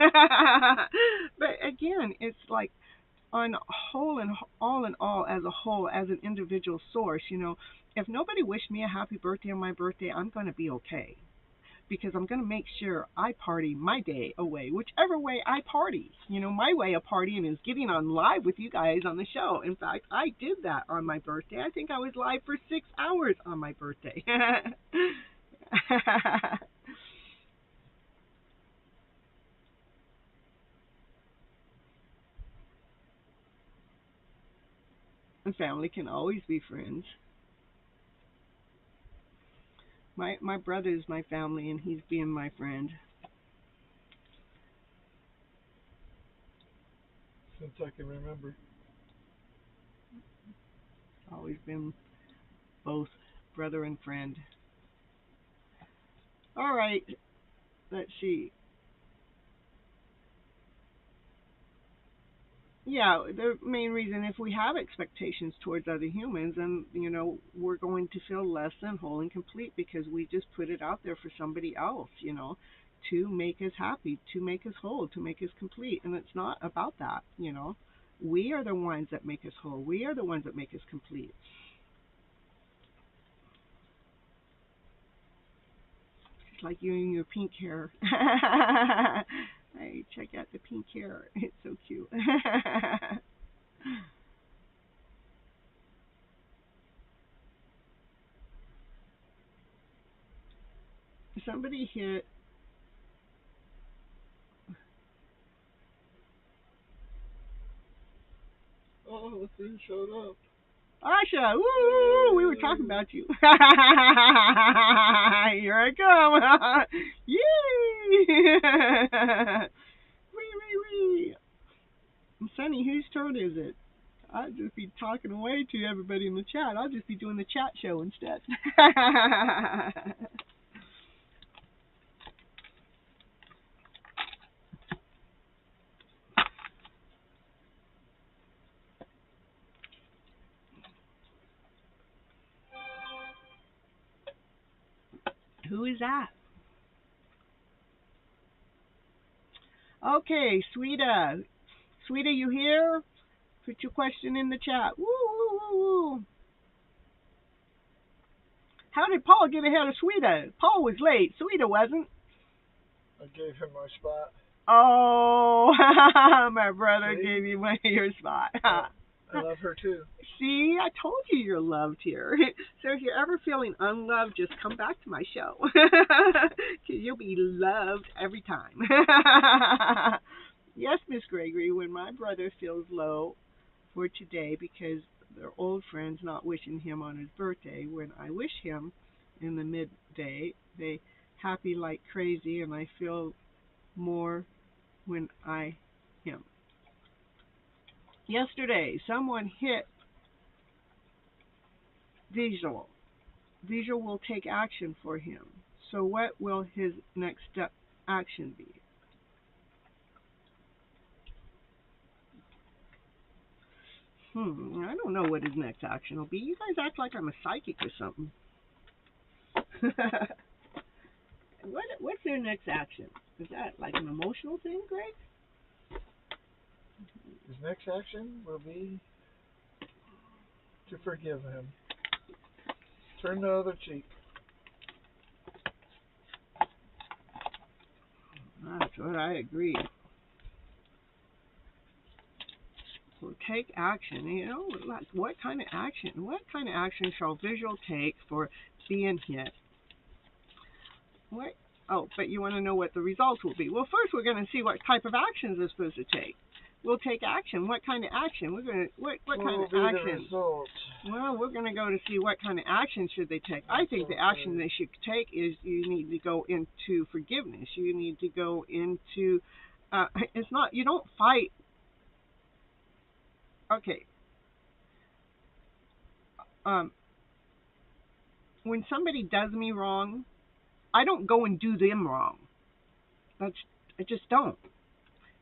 S1: But again, it's like on whole and all in all, as a whole, as an individual source, you know, if nobody wished me a happy birthday on my birthday, I'm going to be okay, because I'm going to make sure I party my day away, whichever way I party. You know, my way of partying is getting on live with you guys on the show. In fact, I did that on my birthday. I think I was live for 6 hours on my birthday. And family can always be friends. My brother is my family, and he's being my friend.
S2: Since I can remember.
S1: Always been both brother and friend. All right, let's see. Yeah, the main reason, if we have expectations towards other humans, and you know, we're going to feel less than whole and complete because we just put it out there for somebody else, you know, to make us happy, to make us whole, to make us complete. And it's not about that, you know. We are the ones that make us whole. We are the ones that make us complete. It's like you and your pink hair. Hey, check out the pink hair. It's so cute. Somebody hit.
S2: Oh, look who showed up.
S1: Asha, woo! We were talking about you. Here I come. Yay! Wee, wee, wee. Sunny, whose turn is it? I'll just be talking away to everybody in the chat. I'll just be doing the chat show instead. Who is that? Okay, Sweeta. Sweeta, you here? Put your question in the chat. Woo, woo, woo, woo. How did Paul get ahead of Sweeta? Paul was late. Sweeta wasn't.
S2: I gave him my spot.
S1: Oh, my brother gave you your spot.
S2: I love her too.
S1: See, I told you you're loved here. So if you're ever feeling unloved, just come back to my show. Because you'll be loved every time. Yes, Miss Gregory, when my brother feels low for today because their old friends not wishing him on his birthday, when I wish him in the midday, they happy like crazy, and I feel more when I him. Yesterday, someone hit Visual. Visual will take action for him. So what will his next step action be? I don't know what his next action will be. You guys act like I'm a psychic or something. What's their next action? Is that like an emotional thing, Greg?
S2: His next action will be to forgive him. Turn the other cheek.
S1: That's what I agree. So take action. You know, like what kind of action? What kind of action shall visual take for being hit? What? Oh, but you want to know what the results will be. Well, first we're going to see what type of actions they're supposed to take. We'll take action. What kind of action? We're going to what kind of action? Well, we're going to go to see what kind of action should they take. I think the action they should take is you need to go into forgiveness. You need to go into. It's not. You don't fight. Okay. When somebody does me wrong, I don't go and do them wrong. I just don't.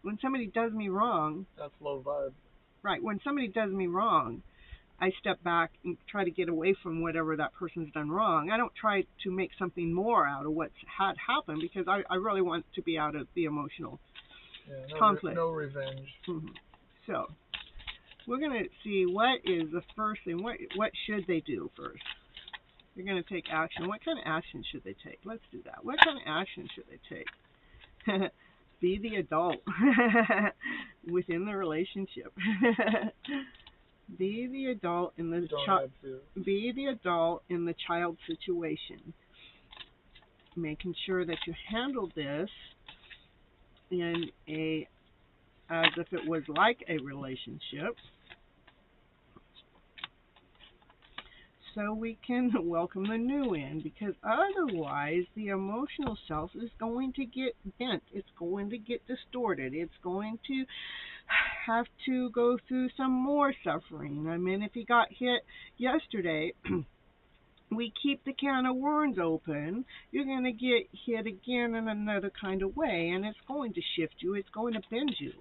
S1: When somebody does me wrong,
S2: that's low vibe.
S1: Right. When somebody does me wrong, I step back and try to get away from whatever that person's done wrong. I don't try to make something more out of what's had happened because I really want to be out of the emotional conflict.
S2: No revenge.
S1: Mm-hmm. So we're going to see what is the first thing. What should they do first? They're going to take action. What kind of action should they take? Let's do that. What kind of action should they take? Be the adult within the relationship. Be the adult in the be the adult in the child situation. Making sure that you handle this in as if it was like a relationship. So we can welcome the new in, because otherwise the emotional self is going to get bent. It's going to get distorted. It's going to have to go through some more suffering. I mean, if he got hit yesterday, we keep the can of worms open, you're going to get hit again in another kind of way, and it's going to shift you. It's going to bend you.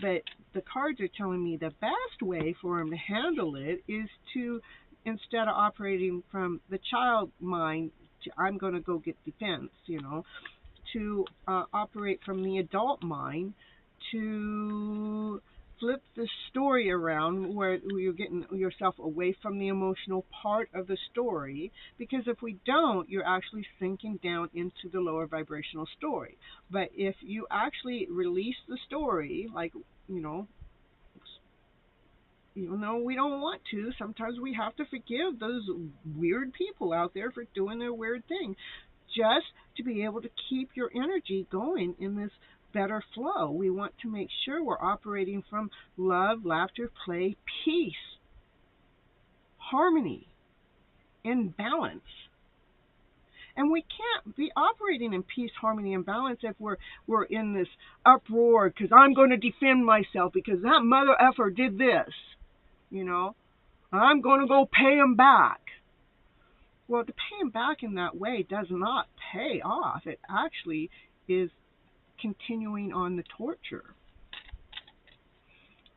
S1: But the cards are telling me the best way for him to handle it is to, instead of operating from the child mind, I'm going to go get defense, to operate from the adult mind, to flip the story around where you're getting yourself away from the emotional part of the story, because if we don't, you're actually sinking down into the lower vibrational story. But if you actually release the story, like, even though we don't want to, sometimes we have to forgive those weird people out there for doing their weird thing, just to be able to keep your energy going in this better flow. We want to make sure we're operating from love, laughter, play, peace, harmony, and balance. And we can't be operating in peace, harmony, and balance if we're in this uproar because I'm going to defend myself because that mother effer did this. I'm going to go pay him back. Well, to pay him back in that way does not pay off. It actually is continuing on the torture.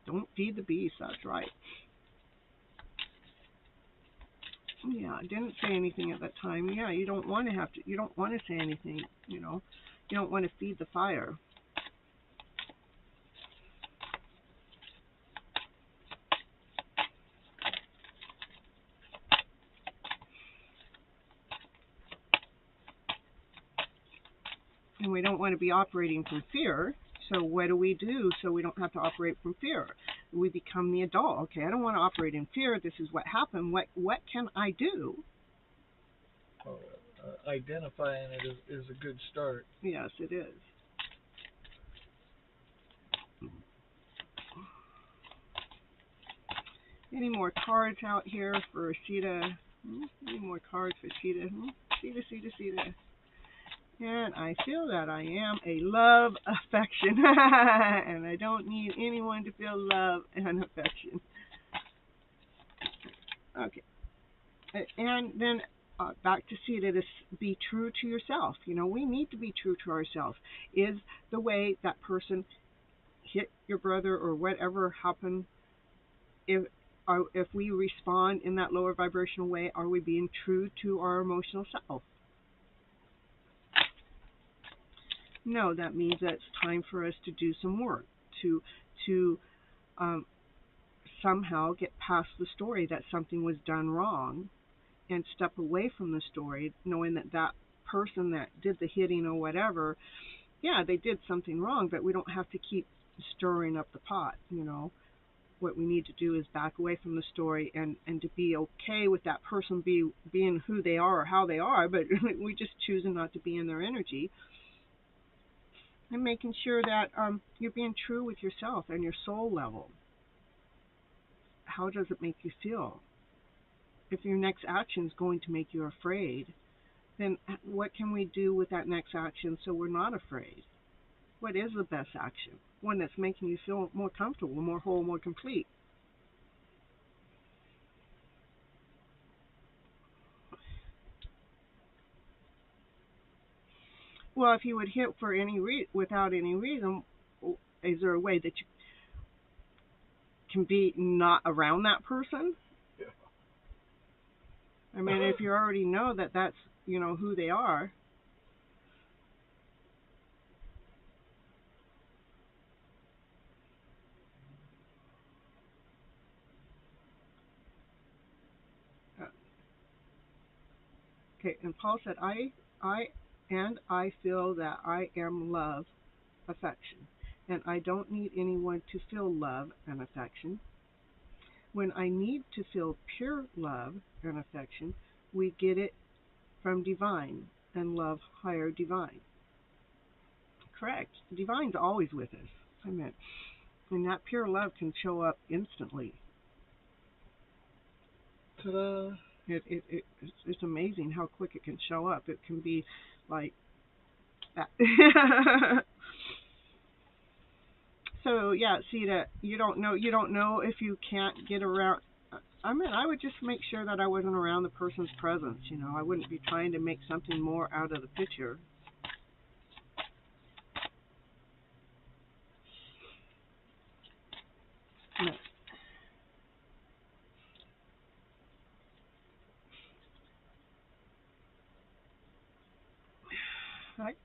S1: Don't feed the beast, that's right. Yeah, I didn't say anything at that time. Yeah, you don't want to say anything, You don't want to feed the fire. And we don't want to be operating from fear. So what do we do so we don't have to operate from fear? We become the adult. Okay, I don't want to operate in fear. This is what happened. What can I do?
S2: Identifying it is a good start.
S1: Yes, it is. Any more cards out here for Sita? Any more cards for Sita? Sita. And I feel that I am a love affection. And I don't need anyone to feel love and affection. Okay. And then back to Sita, to be true to yourself. We need to be true to ourselves. Is the way that person hit your brother or whatever happened, if we respond in that lower vibrational way, are we being true to our emotional self? No, that means that it's time for us to do some work, to somehow get past the story that something was done wrong and step away from the story, knowing that that person that did the hitting or whatever, yeah, they did something wrong, but we don't have to keep stirring up the pot, you know. What we need to do is back away from the story and to be okay with that person being who they are or how they are, but we just choosing not to be in their energy. And making sure that you're being true with yourself and your soul level. How does it make you feel? If your next action is going to make you afraid, then what can we do with that next action so we're not afraid? What is the best action? One that's making you feel more comfortable, more whole, more complete. Well, if you would hit for without any reason, is there a way that you can be not around that person?
S2: Yeah.
S1: I mean, if you already know that that's, you know, who they are. Okay, and Paul said, I feel that I am love, affection, and I don't need anyone to feel love and affection. When I need to feel pure love and affection, we get it from divine and love higher divine. Correct. Divine's always with us. I mean, and that pure love can show up instantly.
S2: Ta-da!
S1: It's amazing how quick it can show up. It can be like that. So yeah, see that you don't know if you can't get around. I mean, I would just make sure that I wasn't around the person's presence. You know, I wouldn't be trying to make something more out of the picture. No. Right.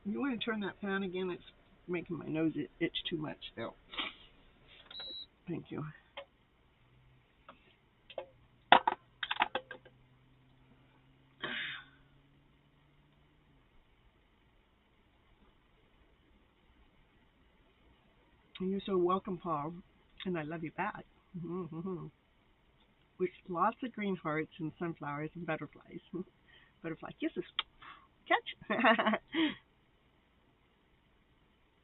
S1: You want to turn that fan again? It's making my nose itch too much still. Thank you. And you're so welcome, Paul, and I love you back. Mm-hmm. With lots of green hearts and sunflowers and butterflies. Butterfly kisses. Catch.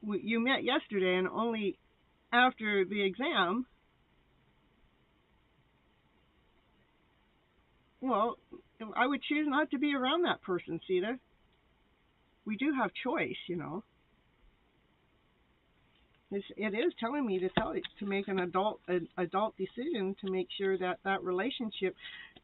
S1: You met yesterday, and only after the exam. Well, I would choose not to be around that person, Sita. We do have choice, you know. It is telling me to make an adult decision to make sure that that relationship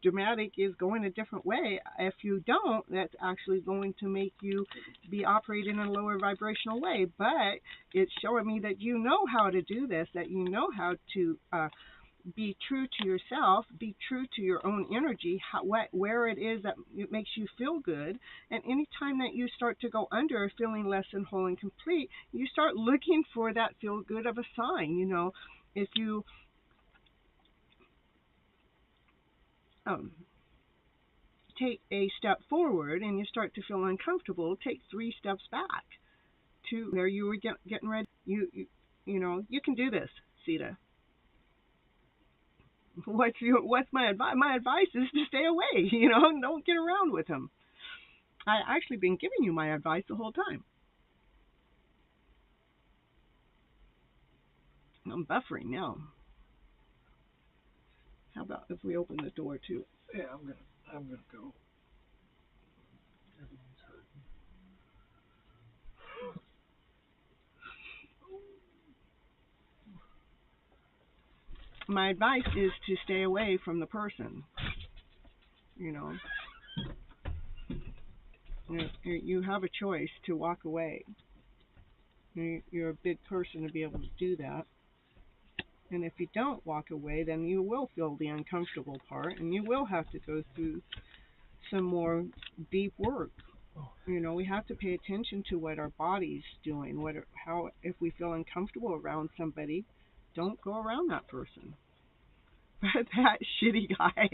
S1: dramatic is going a different way. If you don't, that's actually going to make you be operating in a lower vibrational way. But it's showing me that you know how to do this, that you know how to be true to yourself, be true to your own energy, where it is that it makes you feel good. And anytime that you start to go under feeling less than whole and complete, you start looking for that feel good of a sign. You know, if you take a step forward and you start to feel uncomfortable, take 3 steps back to where you were getting ready. You know, you can do this, Sita. What's my advice? My advice is to stay away. You know, don't get around with him. I actually been giving you my advice the whole time. I'm buffering now. How about if we open the door too?
S2: Yeah, I'm gonna go. Everything's hurting.
S1: My advice is to stay away from the person. You know, you have a choice to walk away. You're a big person to be able to do that. And if you don't walk away, then you will feel the uncomfortable part, and you will have to go through some more deep work. You know, we have to pay attention to what our body's doing. If we feel uncomfortable around somebody, don't go around that person. That shitty guy.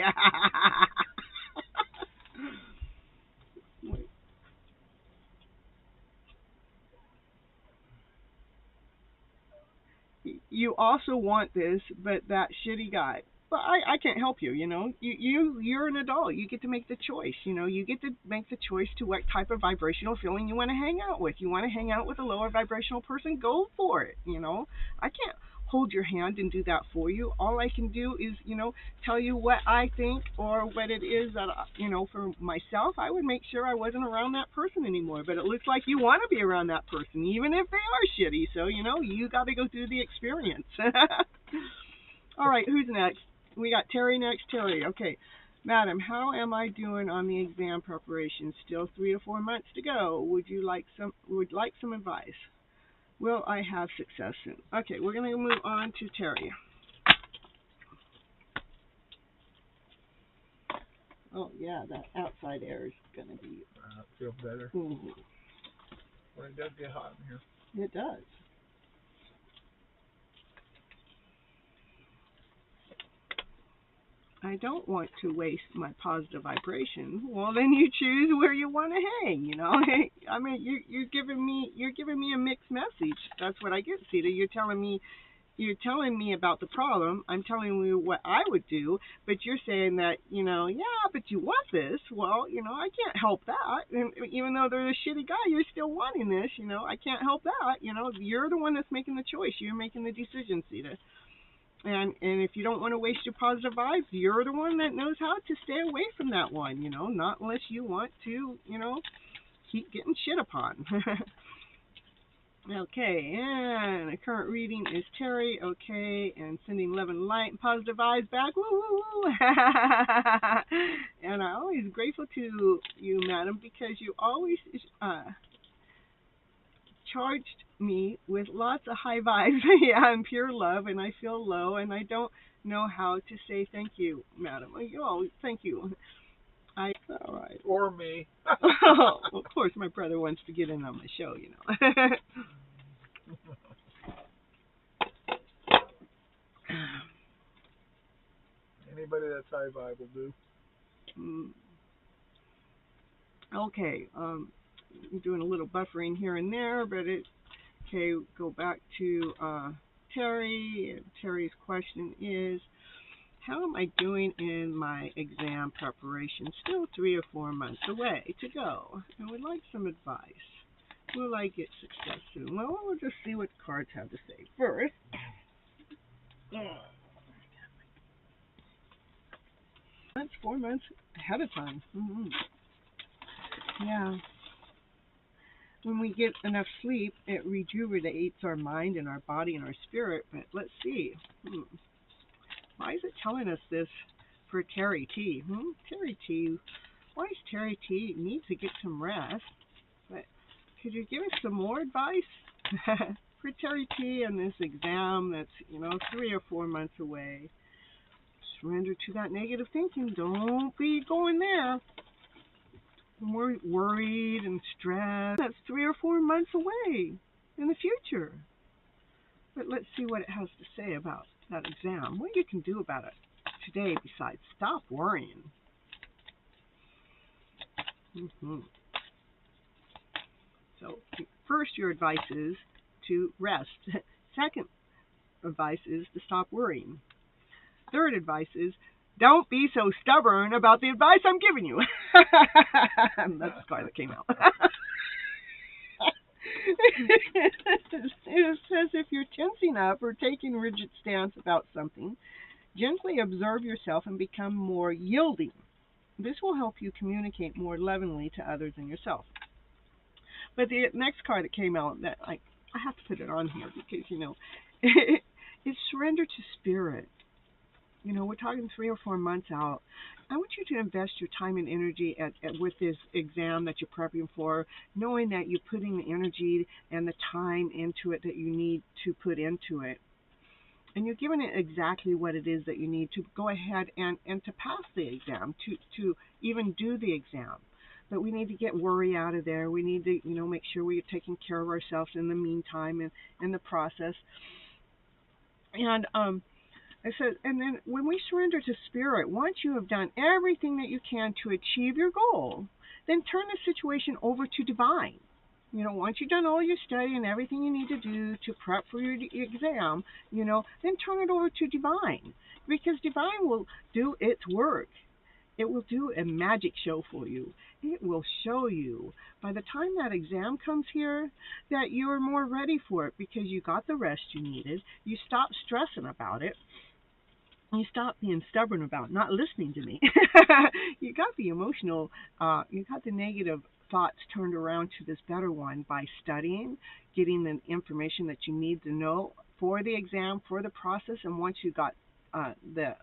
S1: You also want this, but that shitty guy. But I can't help you, you know. You're an adult. You get to make the choice, you know. You get to make the choice to what type of vibrational feeling you want to hang out with. You want to hang out with a lower vibrational person, go for it, you know. I can't hold your hand and do that for you. All I can do is, you know, tell you what I think or what it is that, you know, for myself, I would make sure I wasn't around that person anymore. But it looks like you want to be around that person, even if they are shitty. So, you know, you got to go through the experience. All right, who's next? We got Terry next. Terry, okay. Madam, how am I doing on the exam preparation? Still 3 to 4 months to go. Would like some advice? Will I have success soon? Okay, we're going to move on to Terry. Oh, yeah, that outside air is going to be...
S2: Feel better.
S1: Mm-hmm.
S2: Well, it does get hot in here.
S1: It does. I don't want to waste my positive vibration. Well, then you choose where you want to hang. You know, I mean, you're giving me a mixed message. That's what I get, Cedar. You're telling me about the problem. I'm telling you what I would do, but you're saying that, you know, yeah, but you want this. Well, you know, I can't help that. And even though they're a shitty guy, you're still wanting this. You know, I can't help that. You know, you're the one that's making the choice. You're making the decision, Cedar. And if you don't want to waste your positive vibes, you're the one that knows how to stay away from that one, you know, not unless you want to, you know, keep getting shit upon. Okay, and the current reading is Terry, okay, and sending love and light and positive vibes back, woo, woo, woo. And I'm always grateful to you, madam, because you always charged me with lots of high vibes, yeah, and pure love, and I feel low, and I don't know how to say thank you, madam. Oh, thank you. All right.
S2: Or me.
S1: Well, of course, my brother wants to get in on my show, you know.
S2: Anybody that's high vibe will do.
S1: Okay, I'm doing a little buffering here and there, but okay, go back to Terry. Terry's question is, how am I doing in my exam preparation? Still 3 or 4 months away to go. I would like some advice. Will I get success soon? Well, we'll just see what the cards have to say first. That's 4 months ahead of time. Mm-hmm. Yeah. When we get enough sleep, it rejuvenates our mind and our body and our spirit. But let's see. Why is it telling us this for Terry T? Terry T. Why does Terry T need to get some rest? But could you give us some more advice for Terry T and this exam that's, you know, 3 or 4 months away? Surrender to that negative thinking. Don't be going there. More worried and stressed. That's 3 or 4 months away in the future. But let's see what it has to say about that exam. What you can do about it today besides stop worrying. So first, your advice is to rest. Second advice is to stop worrying. Third advice is don't be so stubborn about the advice I'm giving you. That's the card that came out. It says if you're tensing up or taking a rigid stance about something, gently observe yourself and become more yielding. This will help you communicate more lovingly to others and yourself. But the next card that came out, that I have to put it on here because, you know, is surrender to spirit. You know, we're talking 3 or 4 months out. I want you to invest your time and energy with this exam that you're prepping for, knowing that you're putting the energy and the time into it that you need to put into it. And you're giving it exactly what it is that you need to go ahead and to pass the exam, to even do the exam. But we need to get worry out of there. We need to, you know, make sure we're taking care of ourselves in the meantime and in the process. And It says, and then when we surrender to Spirit, once you have done everything that you can to achieve your goal, then turn the situation over to Divine. Once you've done all your study and everything you need to do to prep for your exam, then turn it over to Divine, because Divine will do its work. It will do a magic show for you. It will show you by the time that exam comes here that you are more ready for it, because you got the rest you needed. You stopped stressing about it. You stop being stubborn about not listening to me. You got the emotional, you got the negative thoughts turned around to this better one by studying, getting the information that you need to know for the exam, for the process. And once you got the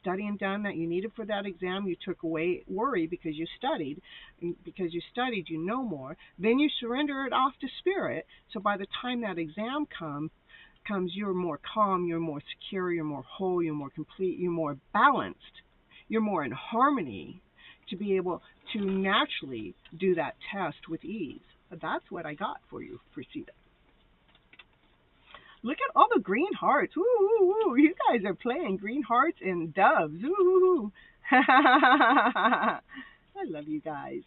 S1: studying done that you needed for that exam, you took away worry because you studied. And because you studied, you know more. Then you surrender it off to Spirit. So by the time that exam comes, you're more calm, you're more secure, you're more whole, you're more complete, you're more balanced, you're more in harmony to be able to naturally do that test with ease. That's what I got for you, Priscilla. Look at all the green hearts. Woo, woo, woo. You guys are playing green hearts and doves. Woo. I love you guys.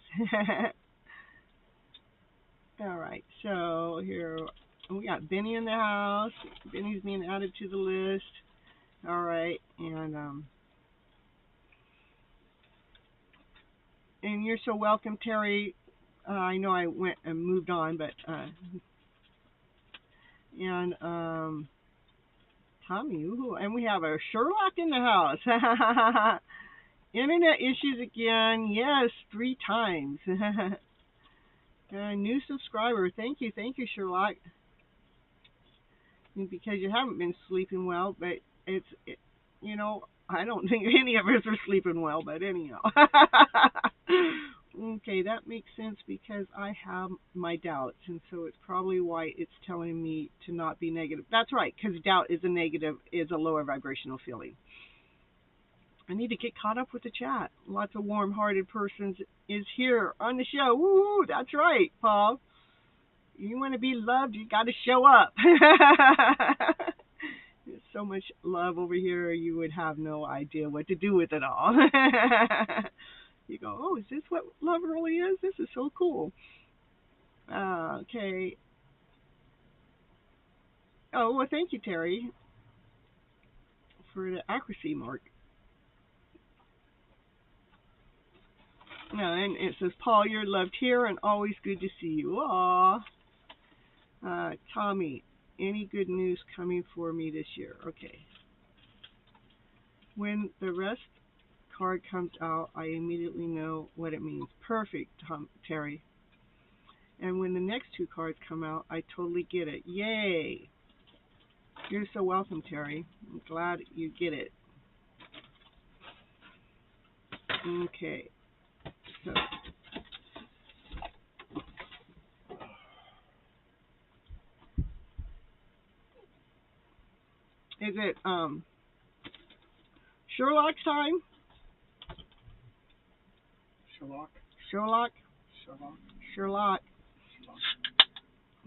S1: All right, so here we got Benny in the house. Benny's being added to the list. All right, and you're so welcome, Terry. I know I went and moved on, but and Tommy, ooh, and we have a Sherlock in the house. Internet issues again. Yes, 3 times. New subscriber. Thank you, Sherlock. Because you haven't been sleeping well, but I don't think any of us are sleeping well, but anyhow. Okay, that makes sense because I have my doubts, and so it's probably why it's telling me to not be negative. That's right, because doubt is a lower vibrational feeling. I need to get caught up with the chat. Lots of warm-hearted persons is here on the show. Woo, that's right, Paul. You want to be loved, you got to show up. There's so much love over here, you would have no idea what to do with it all. You go, oh, is this what love really is? This is so cool. Okay. Oh, well, thank you, Terry, for the accuracy mark. And it says, Paul, you're loved here and always good to see you. Aww. Tommy, any good news coming for me this year? Okay. When the rest card comes out, I immediately know what it means. Perfect, Terry. And when the next 2 cards come out, I totally get it. Yay! You're so welcome, Terry. I'm glad you get it. Okay. So, is it Sherlock's time? Sherlock.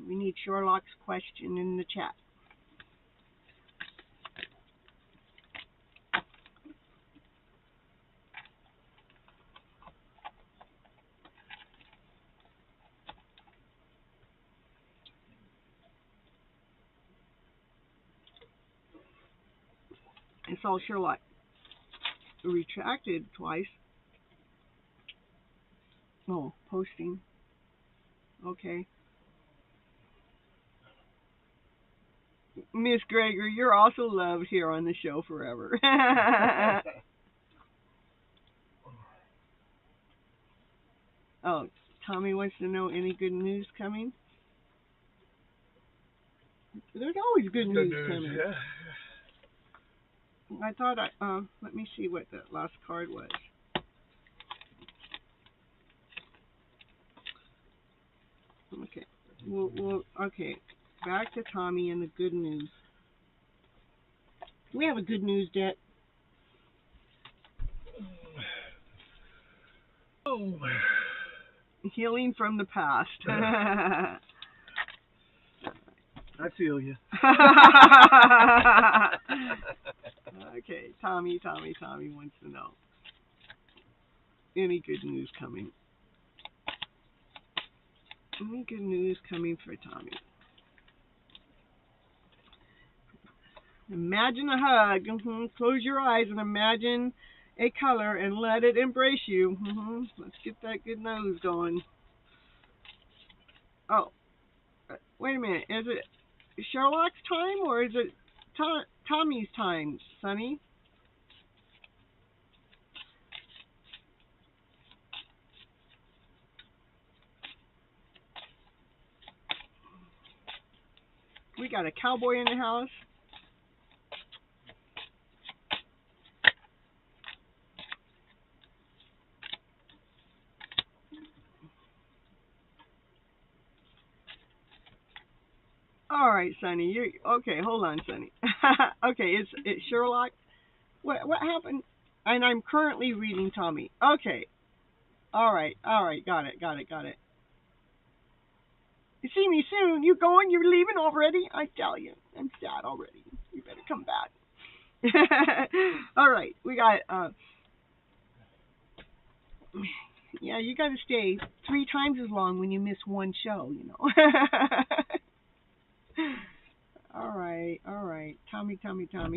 S1: We need Sherlock's question in the chat. It's all Sherlock. Retracted twice. Oh, posting. Okay. Miss Greger, you're also loved here on the show forever. Oh, Tommy wants to know any good news coming? There's always good news coming.
S2: Yeah.
S1: I thought let me see what that last card was. Okay. Okay. Back to Tommy and the good news. Do we have a good news debt?
S2: Oh.
S1: Healing from the past.
S2: I feel you.
S1: Okay, Tommy wants to know. Any good news coming? Any good news coming for Tommy? Imagine a hug. Close your eyes and imagine a color and let it embrace you. Let's get that good nose going. Oh, wait a minute. Is it Sherlock's time or is it Tommy's time, Sonny? We got a cowboy in the house. All right, Sonny. You okay? Hold on, Sonny. Okay, it's Sherlock. What happened? And I'm currently reading Tommy. Okay. All right. Got it. You see me soon. You going? You're leaving already? I tell you, I'm sad already. You better come back. All right, we got. Yeah, you got to stay 3 times as long when you miss one show. All right. Tommy.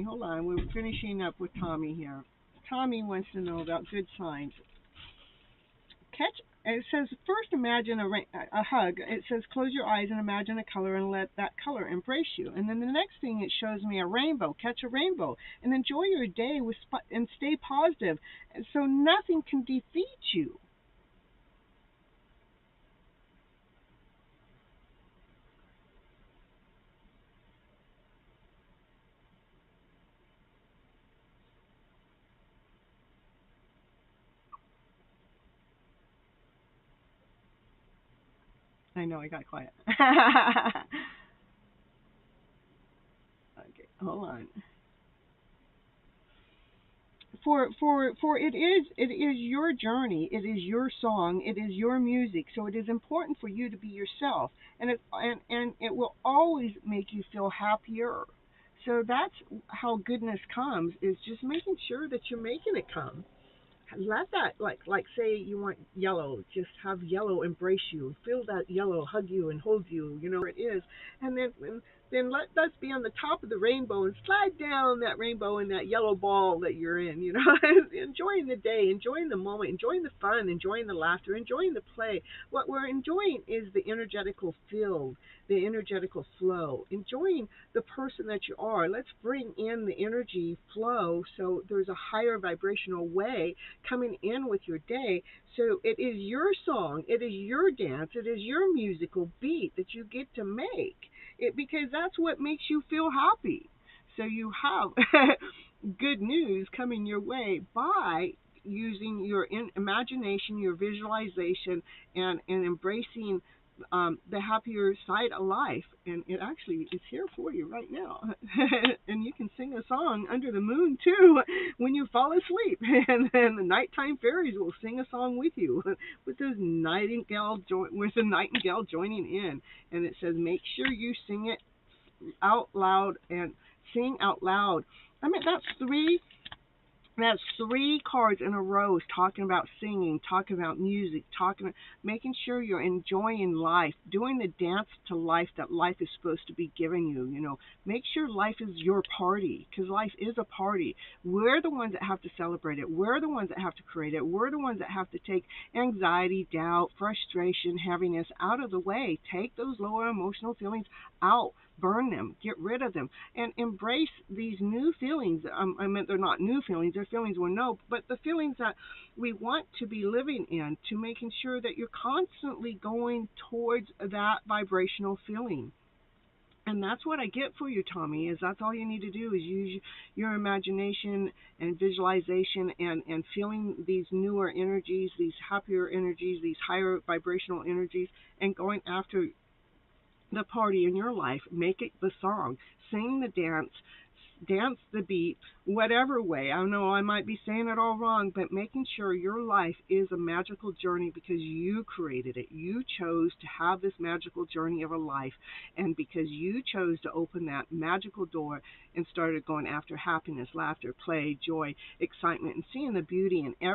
S1: Hold on, we're finishing up with Tommy here. Tommy wants to know about good signs. It says first imagine a hug. It says close your eyes and imagine a color and let that color embrace you. And then the next thing it shows me a rainbow. Catch a rainbow and enjoy your day and stay positive. And so nothing can defeat you. I know I got quiet. Okay, hold on. For it is your journey, it is your song, it is your music, so it is important for you to be yourself, and it will always make you feel happier. So that's how goodness comes, is just making sure that you're making it come. Let that, like say you want yellow, just have yellow embrace you, feel that yellow hug you and hold you, where it is, and then let us be on the top of the rainbow and slide down that rainbow in that yellow ball that you're in, enjoying the day, enjoying the moment, enjoying the fun, enjoying the laughter, enjoying the play. What we're enjoying is the energetical field, the energetical flow, enjoying the person that you are. Let's bring in the energy flow so there's a higher vibrational way coming in with your day. So it is your song, it is your dance, it is your musical beat that you get to make it, because that's what makes you feel happy. So you have good news coming your way by using your imagination, your visualization, and embracing the happier side of life. And it actually is here for you right now. And you can sing a song under the moon too when you fall asleep. And then the nighttime fairies will sing a song with you with those with the nightingale joining in. And it says make sure you sing it out loud and sing out loud. I mean, that's 3 cards in a row talking about singing, talking about music, making sure you're enjoying life, doing the dance to life that life is supposed to be giving you. Make sure life is your party, because life is a party. We're the ones that have to celebrate it. We're the ones that have to create it. We're the ones that have to take anxiety, doubt, frustration, heaviness out of the way. Take those lower emotional feelings out. Burn them, get rid of them, and embrace these new feelings. I meant they're not new feelings, they're feelings we know, but the feelings that we want to be living in, to making sure that you're constantly going towards that vibrational feeling. And that's what I get for you, Tommy, is that's all you need to do is use your imagination and visualization and feeling these newer energies, these happier energies, these higher vibrational energies, and going after the party in your life. Make it the song, sing the dance, dance the beat, whatever way. I know I might be saying it all wrong, but making sure your life is a magical journey because you created it. You chose to have this magical journey of a life, and because you chose to open that magical door and started going after happiness, laughter, play, joy, excitement, and seeing the beauty in